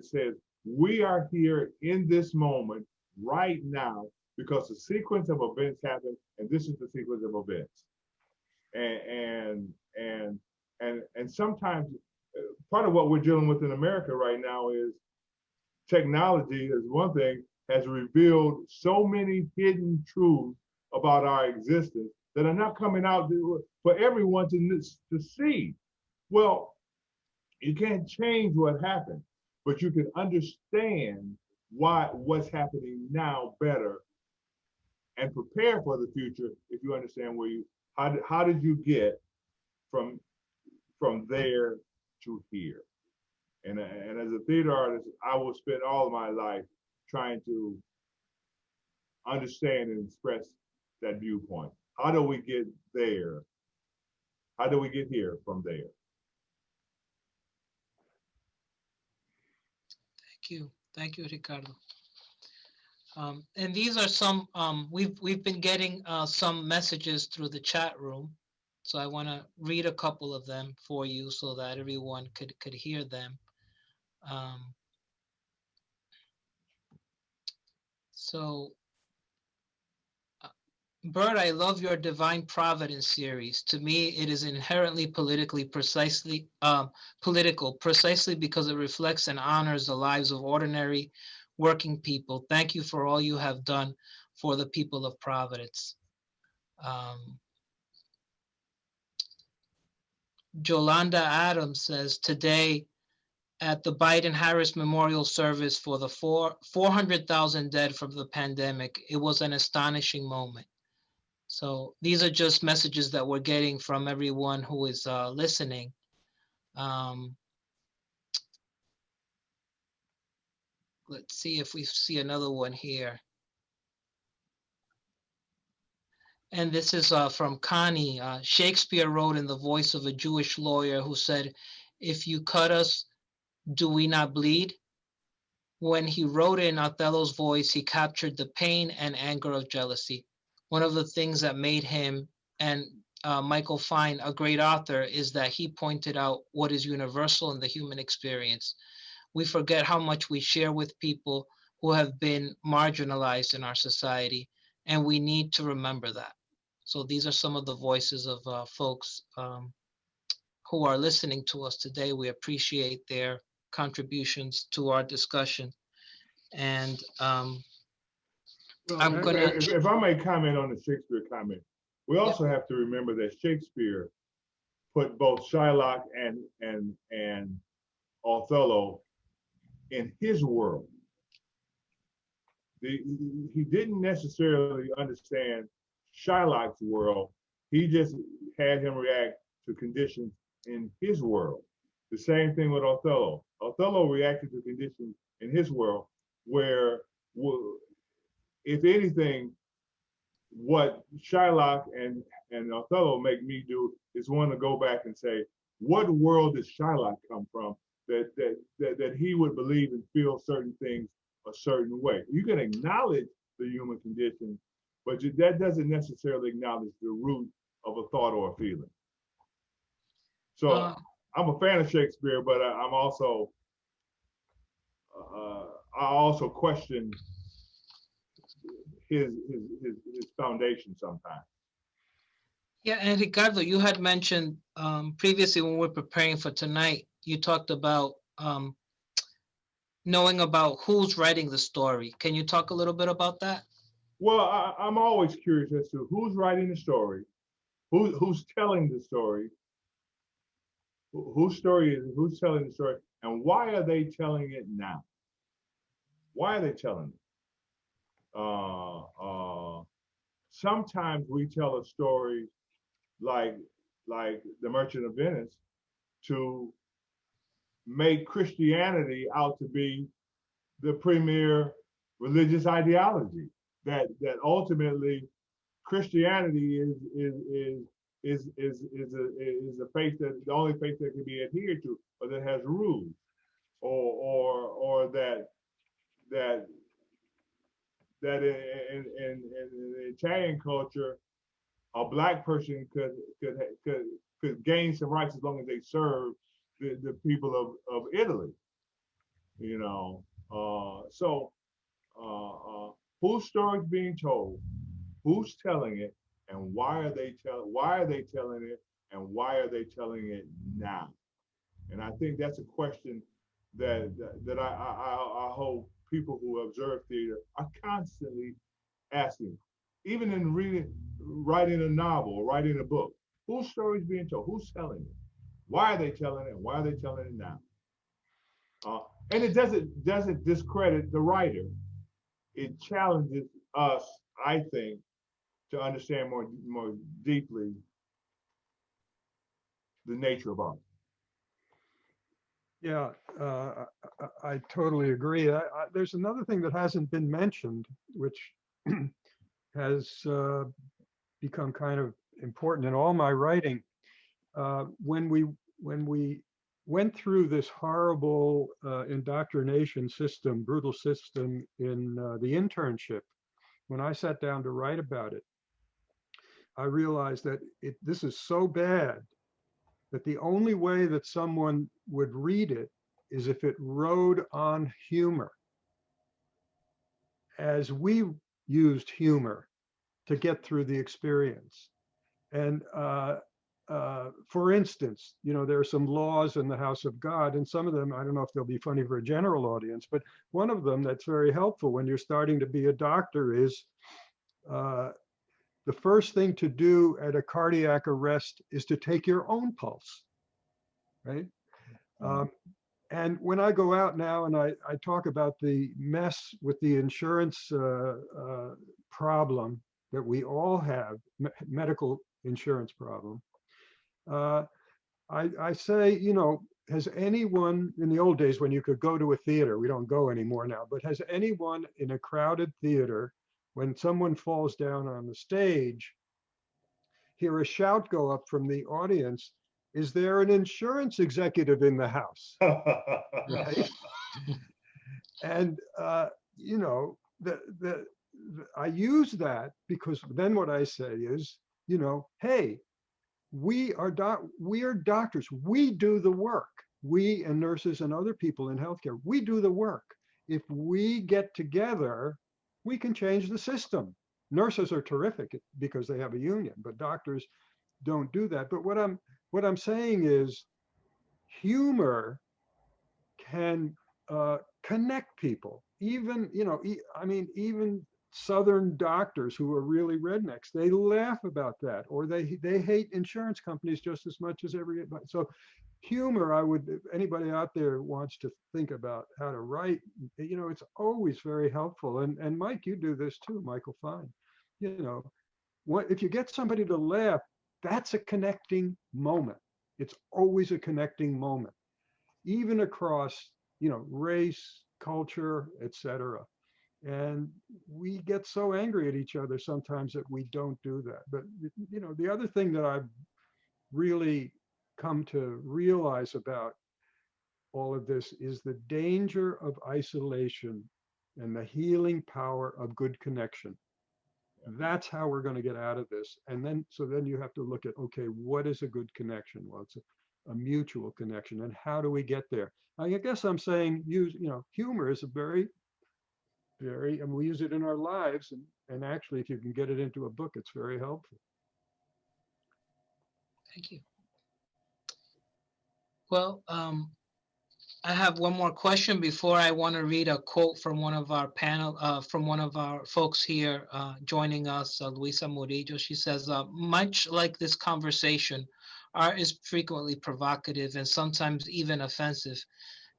says, we are here in this moment right now because the sequence of events happened, and this is the sequence of events. And sometimes part of what we're dealing with in America right now is technology is one thing, has revealed so many hidden truths about our existence that are not coming out for everyone to see. Well, you can't change what happened, but you can understand what's happening now better and prepare for the future if you understand how did you get from there to here. And as a theater artist, I will spend all of my life trying to understand and express that viewpoint. How do we get there? How do we get here from there? Thank you, Ricardo. And these are some, we've been getting some messages through the chat room. So I want to read a couple of them for you so that everyone could hear them. Bert, I love your Divine Providence series. To me, it is inherently political, precisely because it reflects and honors the lives of ordinary working people. Thank you for all you have done for the people of Providence. Jolanda Adams says, today at the Biden-Harris Memorial Service for the 400,000 dead from the pandemic, it was an astonishing moment. So these are just messages that we're getting from everyone who is listening. Let's see if we see another one here. And this is from Connie. Shakespeare wrote in the voice of a Jewish lawyer who said, if you cut us, do we not bleed? When he wrote in Othello's voice, he captured the pain and anger of jealousy. One of the things that made him and Michael Fine a great author is that he pointed out what is universal in the human experience. We forget how much we share with people who have been marginalized in our society, and we need to remember that. So these are some of the voices of folks who are listening to us today. We appreciate their contributions to our discussion. And I'm gonna. If I may comment on the Shakespeare comment, we also have to remember that Shakespeare put both Shylock and Othello in his world. He didn't necessarily understand Shylock's world. He just had him react to conditions in his world. The same thing with Othello. Othello reacted to conditions in his world where if anything, what Shylock and Othello make me do is want to go back and say, what world does Shylock come from that he would believe and feel certain things a certain way? You can acknowledge the human condition, but that doesn't necessarily acknowledge the root of a thought or a feeling. So Uh, I'm a fan of Shakespeare, but I'm also I also question his foundation sometimes. yeah, and Ricardo, you had mentioned previously when we were preparing for tonight, you talked about knowing about who's writing the story. Can you talk a little bit about that? Well, I'm always curious as to who's writing the story, who's telling the story, whose story is who's telling the story, and why are they telling it now? Why are they telling it? Sometimes we tell a story like the Merchant of Venice to make Christianity out to be the premier religious ideology. That ultimately Christianity is a faith that the only faith that can be adhered to, or that has rules, or that in Italian culture, a black person could gain some rights as long as they serve the people of Italy. You know, whose story is being told, who's telling it, and why are they telling it, and why are they telling it now? And I think that's a question that I hope people who observe theater are constantly asking, even in writing a novel or writing a book. Whose story is being told? Who's telling it? Why are they telling it? Why are they telling it now? And it doesn't discredit the writer. It challenges us, I think, to understand more deeply the nature of art. Yeah, I totally agree. There's another thing that hasn't been mentioned, which has become kind of important in all my writing. When we went through this horrible indoctrination system, brutal system in the internship, when I sat down to write about it, I realized that this is so bad that the only way that someone would read it is if it rode on humor, as we used humor to get through the experience. And for instance, there are some laws in the house of God, and some of them, I don't know if they'll be funny for a general audience, but one of them that's very helpful when you're starting to be a doctor is the first thing to do at a cardiac arrest is to take your own pulse, right? And when I go out now and I talk about the mess with the insurance problem that we all have, medical insurance problem, I say, has anyone, in the old days when you could go to a theater, we don't go anymore now, but has anyone in a crowded theater, when someone falls down on the stage, hear a shout go up from the audience, is there an insurance executive in the house? Right? And, I use that because then what I say is, hey, we are doctors. We do the work. We and nurses and other people in healthcare, we do the work. If we get together, we can change the system. Nurses are terrific because they have a union, but doctors don't do that. But what I'm saying is humor can connect people. Even, even Southern doctors who are really rednecks, they laugh about that, or they hate insurance companies just as much as everybody. So humor, if anybody out there wants to think about how to write, it's always very helpful. And Mike, you do this too, Michael Fine. If you get somebody to laugh, that's a connecting moment. It's always a connecting moment, even across, race, culture, etc. And we get so angry at each other sometimes that we don't do that. But, the other thing that I've really come to realize about all of this is the danger of isolation and the healing power of good connection. That's how we're going to get out of this. And then you have to look at, okay, what is a good connection? Well, it's a mutual connection. And how do we get there? I guess I'm saying humor is a very, and we use it in our lives. And actually, if you can get it into a book, it's very helpful. Thank you. Well, I have one more question before I want to read a quote from one of our from one of our folks here joining us, Luisa Murillo. She says, much like this conversation, art is frequently provocative and sometimes even offensive.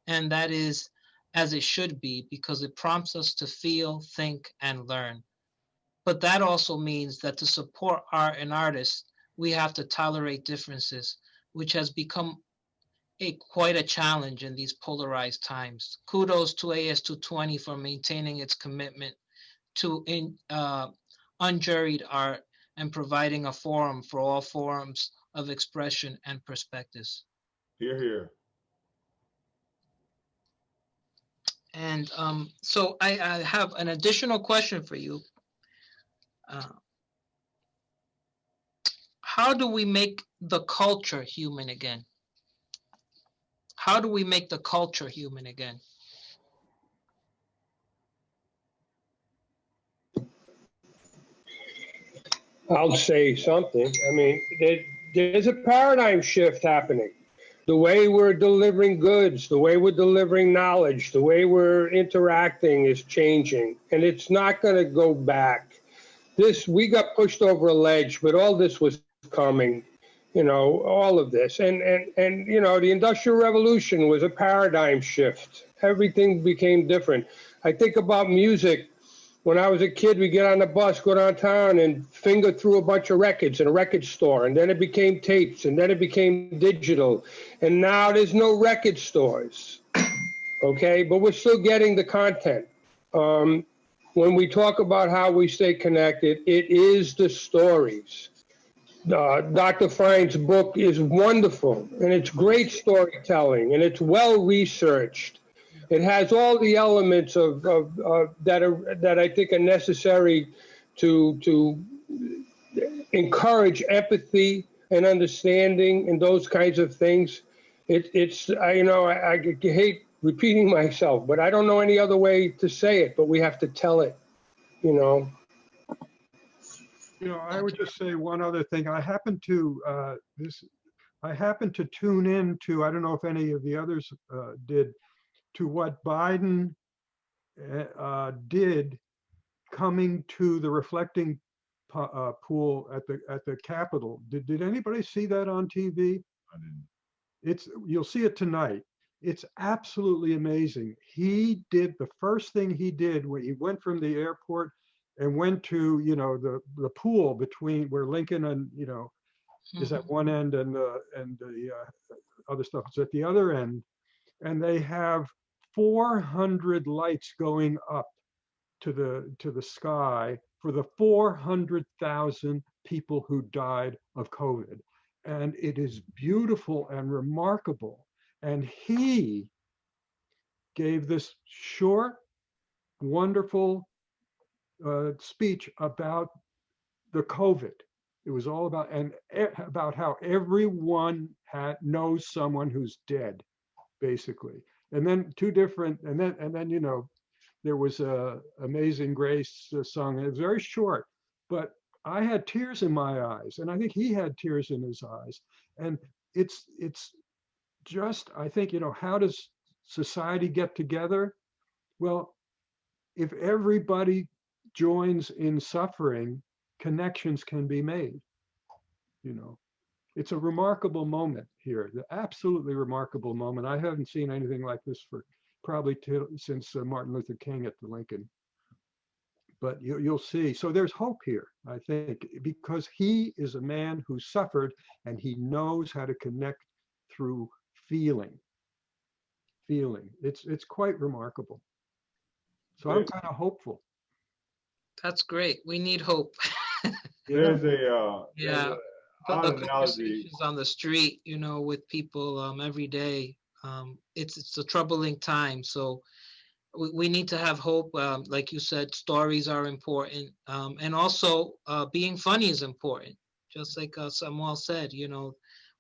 And that is as it should be, because it prompts us to feel, think, and learn. But that also means that to support art and artists, we have to tolerate differences, which has become quite a challenge in these polarized times. Kudos to AS220 for maintaining its commitment to unjuried art and providing a forum for all forms of expression and perspectives. Hear, hear. And so I have an additional question for you. How do we make the culture human again? How do we make the culture human again? I'll say something. I mean, there's a paradigm shift happening. The way we're delivering goods, the way we're delivering knowledge, the way we're interacting is changing, and it's not going to go back. We got pushed over a ledge, but all this was coming, all of this. And the Industrial Revolution was a paradigm shift. Everything became different. I think about music. When I was a kid, we'd get on the bus, go downtown, and finger through a bunch of records in a record store. And then it became tapes, and then it became digital. And now there's no record stores, okay? But we're still getting the content. When we talk about how we stay connected, it is the stories. Dr. Fine's book is wonderful, and it's great storytelling, and it's well-researched. It has all the elements that I think are necessary to encourage empathy and understanding and those kinds of things. I hate repeating myself, but I don't know any other way to say it. But we have to tell it. I would just say one other thing. I happen to tune in to, I don't know if any of the others did, to what Biden did coming to the reflecting pool at the Capitol. Did anybody see that on TV? I didn't. You'll see it tonight. It's absolutely amazing. The first thing he did when he went from the airport and went to the pool between where Lincoln and is at one end and the other stuff is at the other end, and they have 400 lights going up to the sky for the 400,000 people who died of COVID. And it is beautiful and remarkable. And he gave this short, wonderful speech about the COVID. It was all about about how everyone knows someone who's dead, basically. And then there was a Amazing Grace song, and it was very short, but I had tears in my eyes, and I think he had tears in his eyes. And it's just, I think, how does society get together? Well, if everybody joins in suffering, connections can be made. It's a remarkable moment here, the absolutely remarkable moment. I haven't seen anything like this for probably since Martin Luther King at the Lincoln. But you'll see. So there's hope here, I think, because he is a man who suffered and he knows how to connect through feeling. It's quite remarkable. So I'm kind of hopeful. That's great. We need hope. There's a Yeah. odd The analogy. conversations on the street, with people every day. It's a troubling time. So we need to have hope. Like you said, stories are important. And also being funny is important. Just like Samuel said,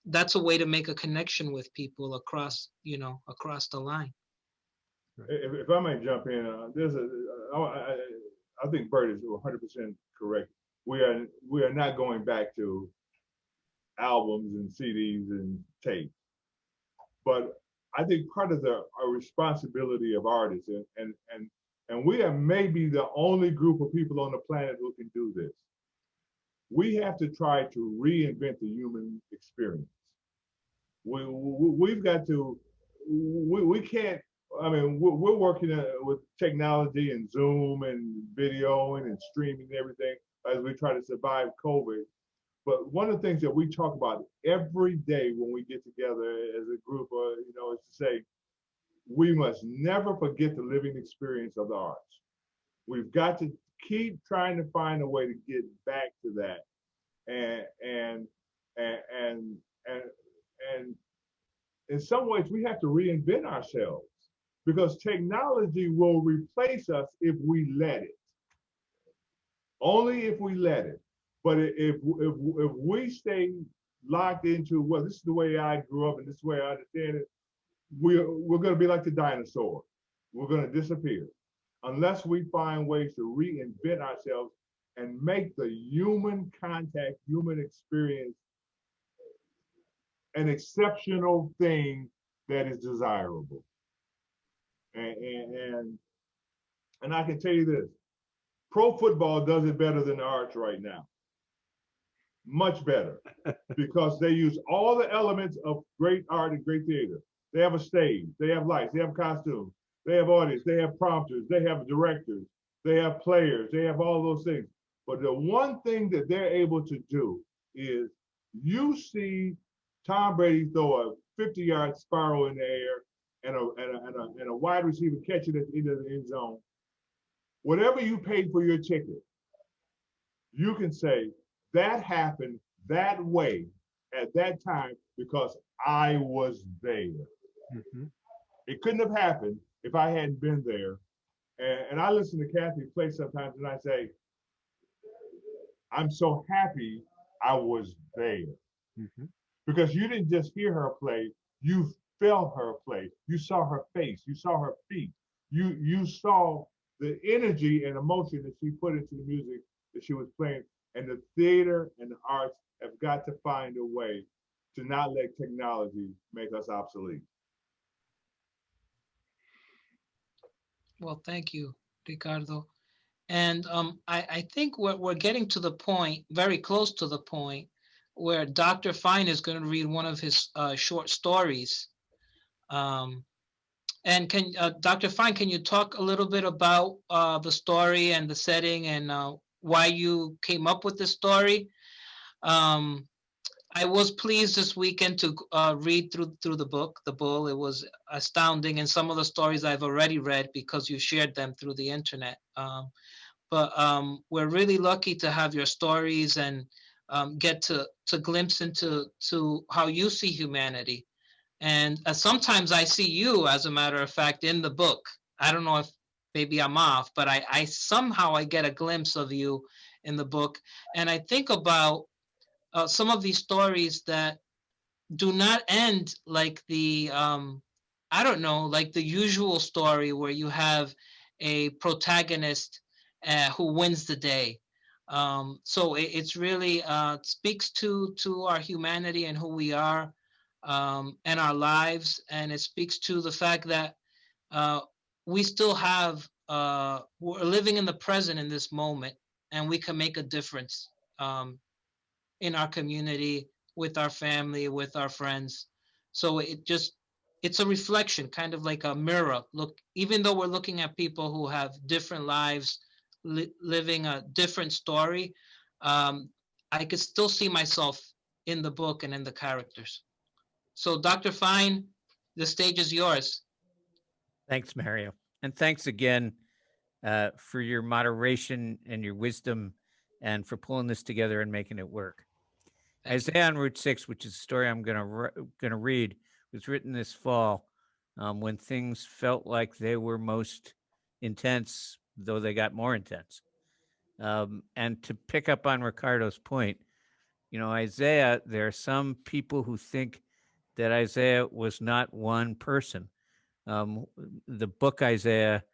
that's a way to make a connection with people across the line. If I might jump in, I think Bert is 100% correct. We are not going back to albums and CDs and tapes, but I think part of the responsibility of artists, and we are maybe the only group of people on the planet who can do this. We have to try to reinvent the human experience. We've got to. We can't. I mean, we're working with technology and Zoom and videoing and streaming and everything as we try to survive COVID. But one of the things that we talk about every day when we get together as a group, is to say, we must never forget the living experience of the arts. We've got to keep trying to find a way to get back to that, and in some ways we have to reinvent ourselves, because technology will replace us if we let it. Only if we let it. But if we stay locked into, well, this is the way I grew up and this is the way I understand it, we're going to be like the dinosaur. We're going to disappear unless we find ways to reinvent ourselves and make the human contact, human experience an exceptional thing that is desirable. And I can tell you this, pro football does it better than the arts right now. Much better, because they use all the elements of great art and great theater. They have a stage, they have lights, they have costumes, they have audience, they have prompters, they have directors, they have players, they have all those things. But the one thing that they're able to do is, you see Tom Brady throw a 50-yard spiral in the air and a wide receiver catch it at the end of the end zone. Whatever you paid for your ticket, you can say, that happened that way at that time because I was there. Mm-hmm. It couldn't have happened if I hadn't been there. And I listen to Kathy play sometimes and I say, I'm so happy I was there. Mm-hmm. Because you didn't just hear her play, you felt her play. You saw her face, you saw her feet. You saw the energy and emotion that she put into the music that she was playing. And the theater and the arts have got to find a way to not let technology make us obsolete. Well, thank you, Ricardo. And I think we're getting to the point, very close to the point, where Dr. Fine is going to read one of his short stories. And Dr. Fine, can you talk a little bit about the story and the setting and why you came up with this story? I was pleased this weekend to read through the book, The Bull. It was astounding, and some of the stories I've already read because you shared them through the internet. But we're really lucky to have your stories and get to glimpse into how you see humanity. And sometimes I see you, as a matter of fact, in the book. I don't know if maybe I'm off, but I somehow I get a glimpse of you in the book. And I think about some of these stories that do not end like the, I don't know, like the usual story where you have a protagonist who wins the day. So it's really speaks to our humanity and who we are and our lives. And it speaks to the fact that we still have, we're living in the present in this moment, and we can make a difference in our community, with our family, with our friends. So it's a reflection, kind of like a mirror. Look, even though we're looking at people who have different lives, living a different story, I could still see myself in the book and in the characters. So Dr. Fine, the stage is yours. Thanks, Mario. And thanks again for your moderation and your wisdom and for pulling this together and making it work. Thank you. Isaiah on Route 6, which is a story I'm going to read, was written this fall when things felt like they were most intense, though they got more intense. And to pick up on Ricardo's point, Isaiah, there are some people who think that Isaiah was not one person. The book Isaiah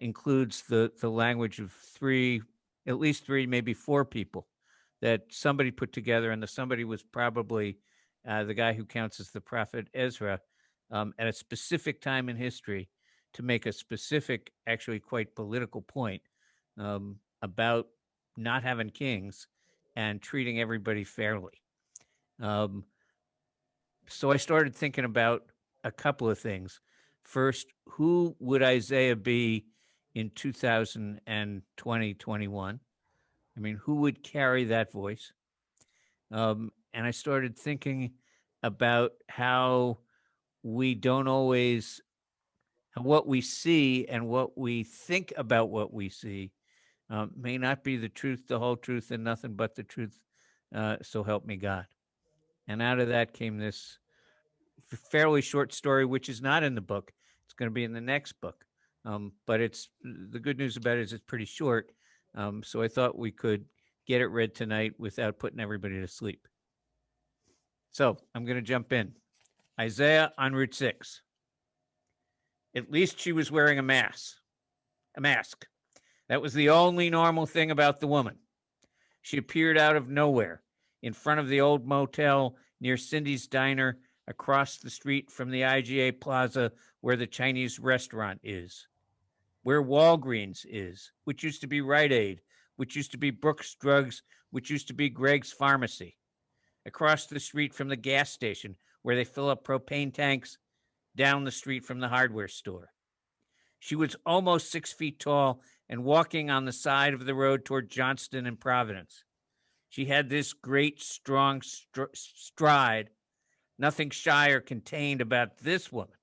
includes the language of at least three, maybe four people that somebody put together, and the somebody was probably the guy who counts as the prophet Ezra at a specific time in history to make a specific, actually quite political point about not having kings and treating everybody fairly. So I started thinking about a couple of things. First, who would Isaiah be in 2020, 21? I mean, who would carry that voice? And I started thinking about how we don't always, what we see and what we think about what we see may not be the truth, the whole truth, and nothing but the truth. So help me God. And out of that came this fairly short story, which is not in the book. It's going to be in the next book. But the good news about it is it's pretty short. So I thought we could get it read tonight without putting everybody to sleep. So I'm going to jump in. Isaiah on Route 6. At least she was wearing a mask. That was the only normal thing about the woman. She appeared out of nowhere in front of the old motel near Cindy's Diner across the street from the IGA Plaza where the Chinese restaurant is, where Walgreens is, which used to be Rite Aid, which used to be Brooks Drugs, which used to be Greg's Pharmacy, across the street from the gas station where they fill up propane tanks, down the street from the hardware store. She was almost 6 feet tall and walking on the side of the road toward Johnston and Providence. She had this great, strong stride, nothing shy or contained about this woman.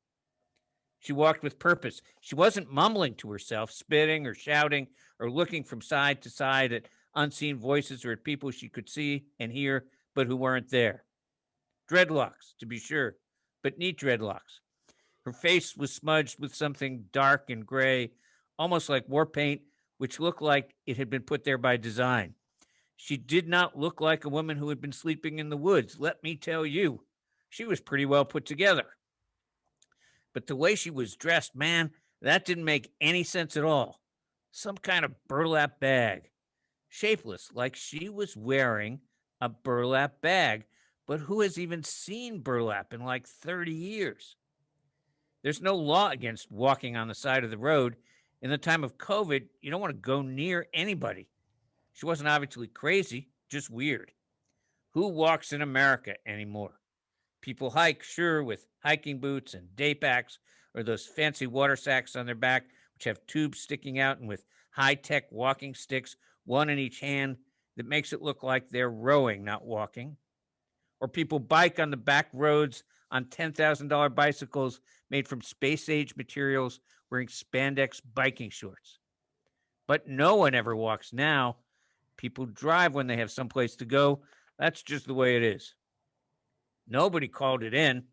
She walked with purpose. She wasn't mumbling to herself, spitting or shouting or looking from side to side at unseen voices or at people she could see and hear, but who weren't there. Dreadlocks, to be sure, but neat dreadlocks. Her face was smudged with something dark and gray, almost like war paint, which looked like it had been put there by design. She did not look like a woman who had been sleeping in the woods. Let me tell you, she was pretty well put together. But the way she was dressed, man, that didn't make any sense at all. Some kind of burlap bag. Shapeless, like she was wearing a burlap bag. But who has even seen burlap in like 30 years? There's no law against walking on the side of the road. In the time of COVID, you don't want to go near anybody. She wasn't obviously crazy, just weird. Who walks in America anymore? People hike, sure, with hiking boots and day packs or those fancy water sacks on their back, which have tubes sticking out and with high-tech walking sticks, one in each hand, that makes it look like they're rowing, not walking. Or people bike on the back roads on $10,000 bicycles made from space-age materials wearing spandex biking shorts. But no one ever walks now. People drive when they have someplace to go. That's just the way it is. Nobody called it in.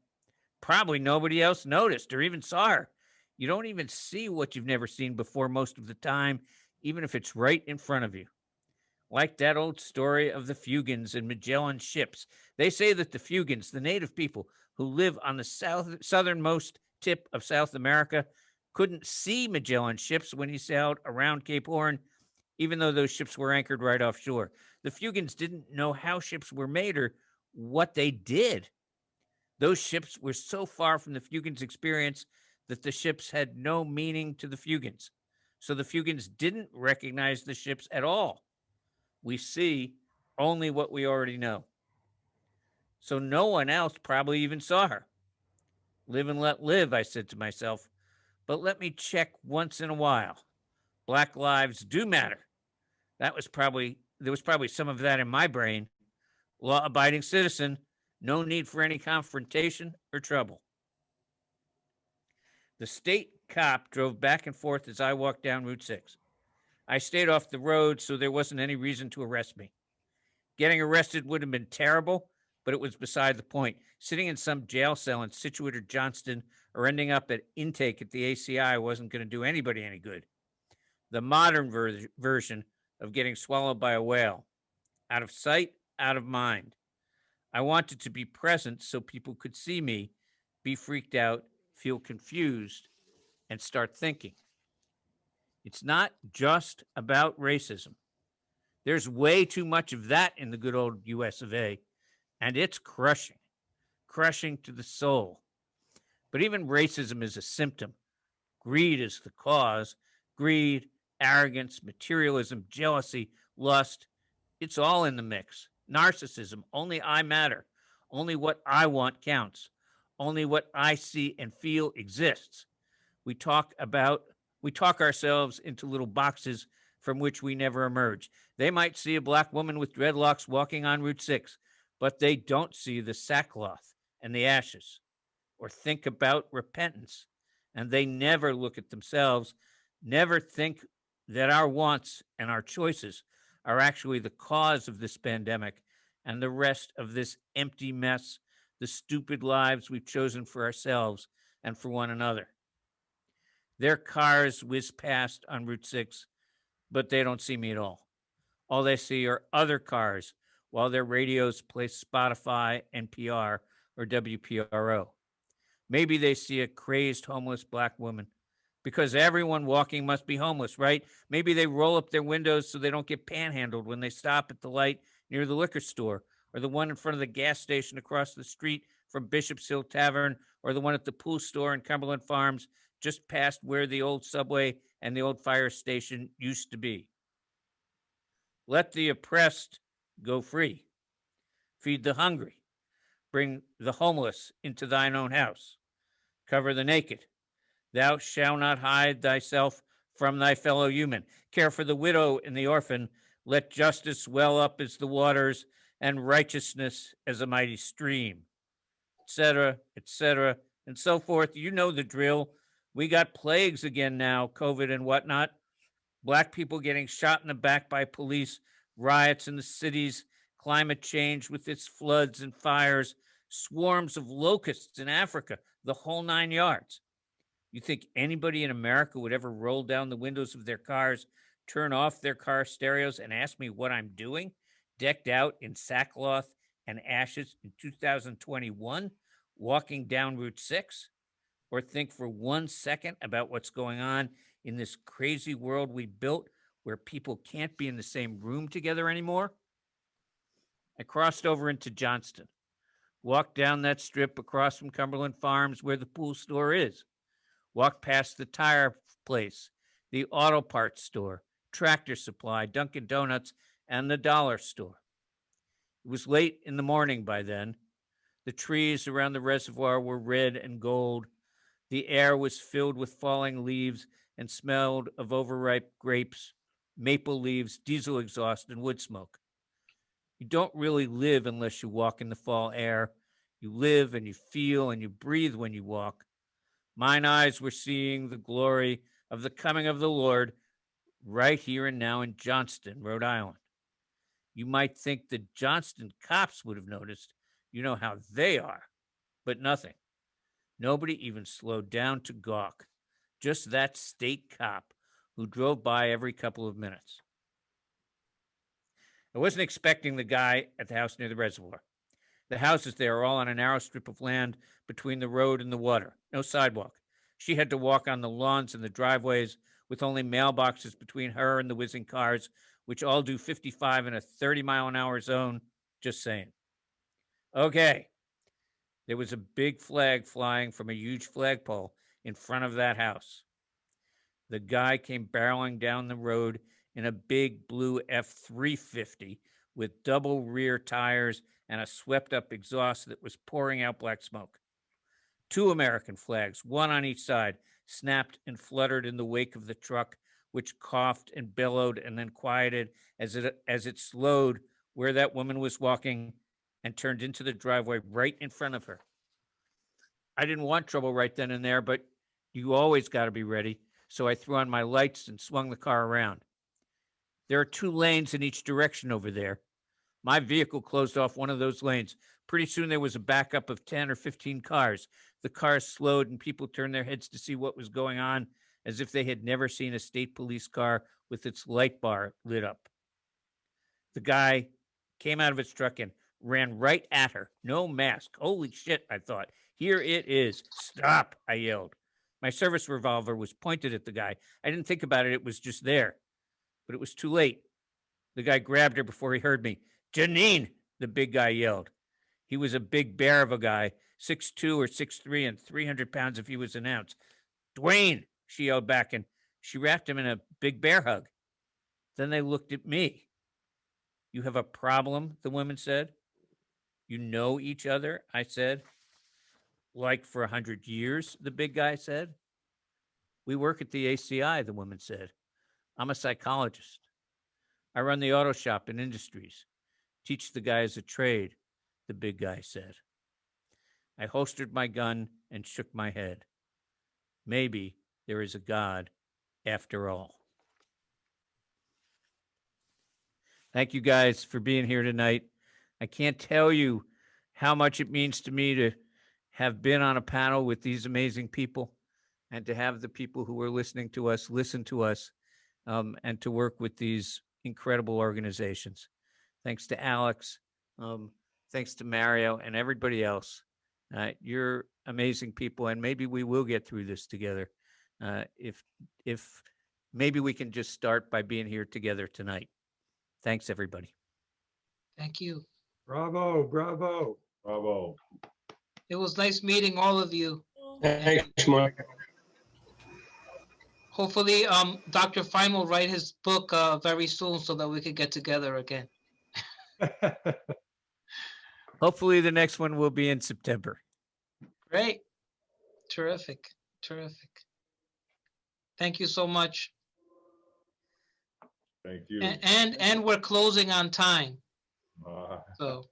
Probably nobody else noticed or even saw her. You don't even see what you've never seen before most of the time, even if it's right in front of you. Like that old story of the Fugans and Magellan ships. They say that the Fugans, the native people who live on the southernmost tip of South America, couldn't see Magellan ships when he sailed around Cape Horn, even though those ships were anchored right offshore. The Fugans didn't know how ships were made or what they did. Those ships were so far from the Fugans' experience that the ships had no meaning to the Fugans. So the Fugans didn't recognize the ships at all. We see only what we already know. So no one else probably even saw her. Live and let live, I said to myself, but let me check once in a while. Black lives do matter. There was probably some of that in my brain. Law-abiding citizen, no need for any confrontation or trouble. The state cop drove back and forth as I walked down Route 6. I stayed off the road, so there wasn't any reason to arrest me. Getting arrested would have been terrible, but it was beside the point. Sitting in some jail cell in Scituate or Johnston or ending up at intake at the ACI wasn't going to do anybody any good. The modern version of getting swallowed by a whale. Out of sight, out of mind. I wanted to be present so people could see me, be freaked out, feel confused, and start thinking. It's not just about racism. There's way too much of that in the good old US of A, and it's crushing to the soul. But even racism is a symptom. Greed is the cause. Greed, arrogance, materialism, jealousy, lust, it's all in the mix. Narcissism, only I matter. Only what I want counts. Only what I see and feel exists. We talk ourselves into little boxes from which we never emerge. They might see a black woman with dreadlocks walking on Route 6, but they don't see the sackcloth and the ashes or think about repentance. And they never look at themselves, never think that our wants and our choices are actually the cause of this pandemic and the rest of this empty mess, the stupid lives we've chosen for ourselves and for one another. Their cars whiz past on Route 6, but they don't see me at all. All they see are other cars while their radios play Spotify, NPR, or WPRO. Maybe they see a crazed homeless black woman because everyone walking must be homeless, right? Maybe they roll up their windows so they don't get panhandled when they stop at the light near the liquor store, or the one in front of the gas station across the street from Bishop's Hill Tavern, or the one at the pool store in Cumberland Farms, just past where the old subway and the old fire station used to be. Let the oppressed go free. Feed the hungry. Bring the homeless into thine own house. Cover the naked. Thou shalt not hide thyself from thy fellow human. Care for the widow and the orphan. Let justice well up as the waters and righteousness as a mighty stream, etc., and so forth. You know the drill. We got plagues again now, COVID and whatnot. Black people getting shot in the back by police, riots in the cities, climate change with its floods and fires, swarms of locusts in Africa, the whole 9 yards. You think anybody in America would ever roll down the windows of their cars, turn off their car stereos, and ask me what I'm doing, decked out in sackcloth and ashes in 2021, walking down Route 6? Or think for 1 second about what's going on in this crazy world we built where people can't be in the same room together anymore? I crossed over into Johnston, walked down that strip across from Cumberland Farms where the pool store is, walked past the tire place, the auto parts store, Tractor Supply, Dunkin' Donuts, and the dollar store. It was late in the morning by then. The trees around the reservoir were red and gold. The air was filled with falling leaves and smelled of overripe grapes, maple leaves, diesel exhaust, and wood smoke. You don't really live unless you walk in the fall air. You live and you feel and you breathe when you walk. Mine eyes were seeing the glory of the coming of the Lord right here and now in Johnston, Rhode Island. You might think the Johnston cops would have noticed. You know how they are, but nothing. Nobody even slowed down to gawk. Just that state cop who drove by every couple of minutes. I wasn't expecting the guy at the house near the reservoir. The houses there are all on a narrow strip of land between the road and the water. No sidewalk. She had to walk on the lawns and the driveways with only mailboxes between her and the whizzing cars, which all do 55 in a 30-mile-an-hour zone. Just saying. Okay. There was a big flag flying from a huge flagpole in front of that house. The guy came barreling down the road in a big blue F-350 with double rear tires and a swept-up exhaust that was pouring out black smoke. 2 American flags, one on each side, snapped and fluttered in the wake of the truck, which coughed and bellowed and then quieted as it slowed where that woman was walking and turned into the driveway right in front of her. I didn't want trouble right then and there, but You always got to be ready. So I threw on my lights and swung the car around. There are 2 lanes in each direction over there. My vehicle closed off one of those lanes. Pretty soon there was a backup of 10 or 15 cars. The cars slowed and people turned their heads to see what was going on, as if they had never seen a state police car with its light bar lit up. The guy came out of his truck and ran right at her. No mask. Holy shit, I thought. Here it is. Stop, I yelled. My service revolver was pointed at the guy. I didn't think about it. It was just there. But it was too late. The guy grabbed her before he heard me. Janine, the big guy yelled. He was a big bear of a guy, 6'2" or 6'3" and 300 pounds if he was an ounce. Dwayne, she yelled back, and she wrapped him in a big bear hug. Then they looked at me. You have a problem, the woman said. You know each other, I said. Like for 100 years, the big guy said. We work at the ACI, the woman said. I'm a psychologist. I run the auto shop in Industries. Teach the guys a trade, the big guy said. I holstered my gun and shook my head. Maybe there is a God after all. Thank you guys for being here tonight. I can't tell you how much it means to me to have been on a panel with these amazing people and to have the people who are listening to us listen to us, and to work with these incredible organizations. Thanks to Alex. Thanks to Mario and everybody else. You're amazing people, and maybe we will get through this together. If maybe we can just start by being here together tonight. Thanks, everybody. Thank you. Bravo, bravo. Bravo. It was nice meeting all of you. Thanks, Mike. Hopefully, Dr. Fine will write his book very soon so that we could get together again. Hopefully the next one will be in September. Great. Terrific. Terrific. Thank you so much. Thank you. And we're closing on time. So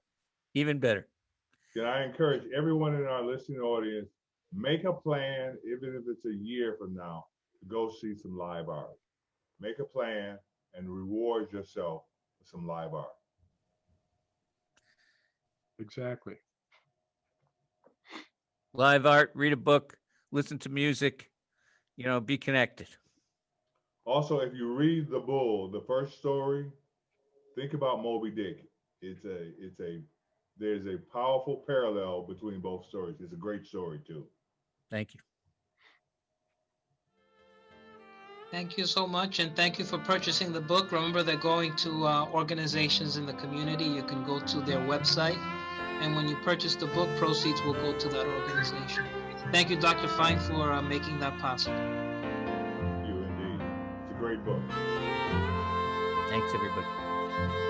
Even better. Can I encourage everyone in our listening audience, make a plan, even if it's a year from now, to go see some live art. Make a plan and reward yourself with some live art. Exactly. Live art, read a book, listen to music, be connected. Also, if you read The Bull, the first story, think about Moby Dick. There's a powerful parallel between both stories. It's a great story too. Thank you. thank you so much, and thank you for purchasing the book. Remember, they're going to organizations in the community. You can go to their website, and when you purchase the book, proceeds will go to that organization. Thank you, Dr. Fine, for making that possible. Thank you indeed. It's a great book. Thanks, everybody.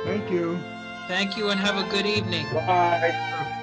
Thank you. Thank you, and have a good evening. Bye.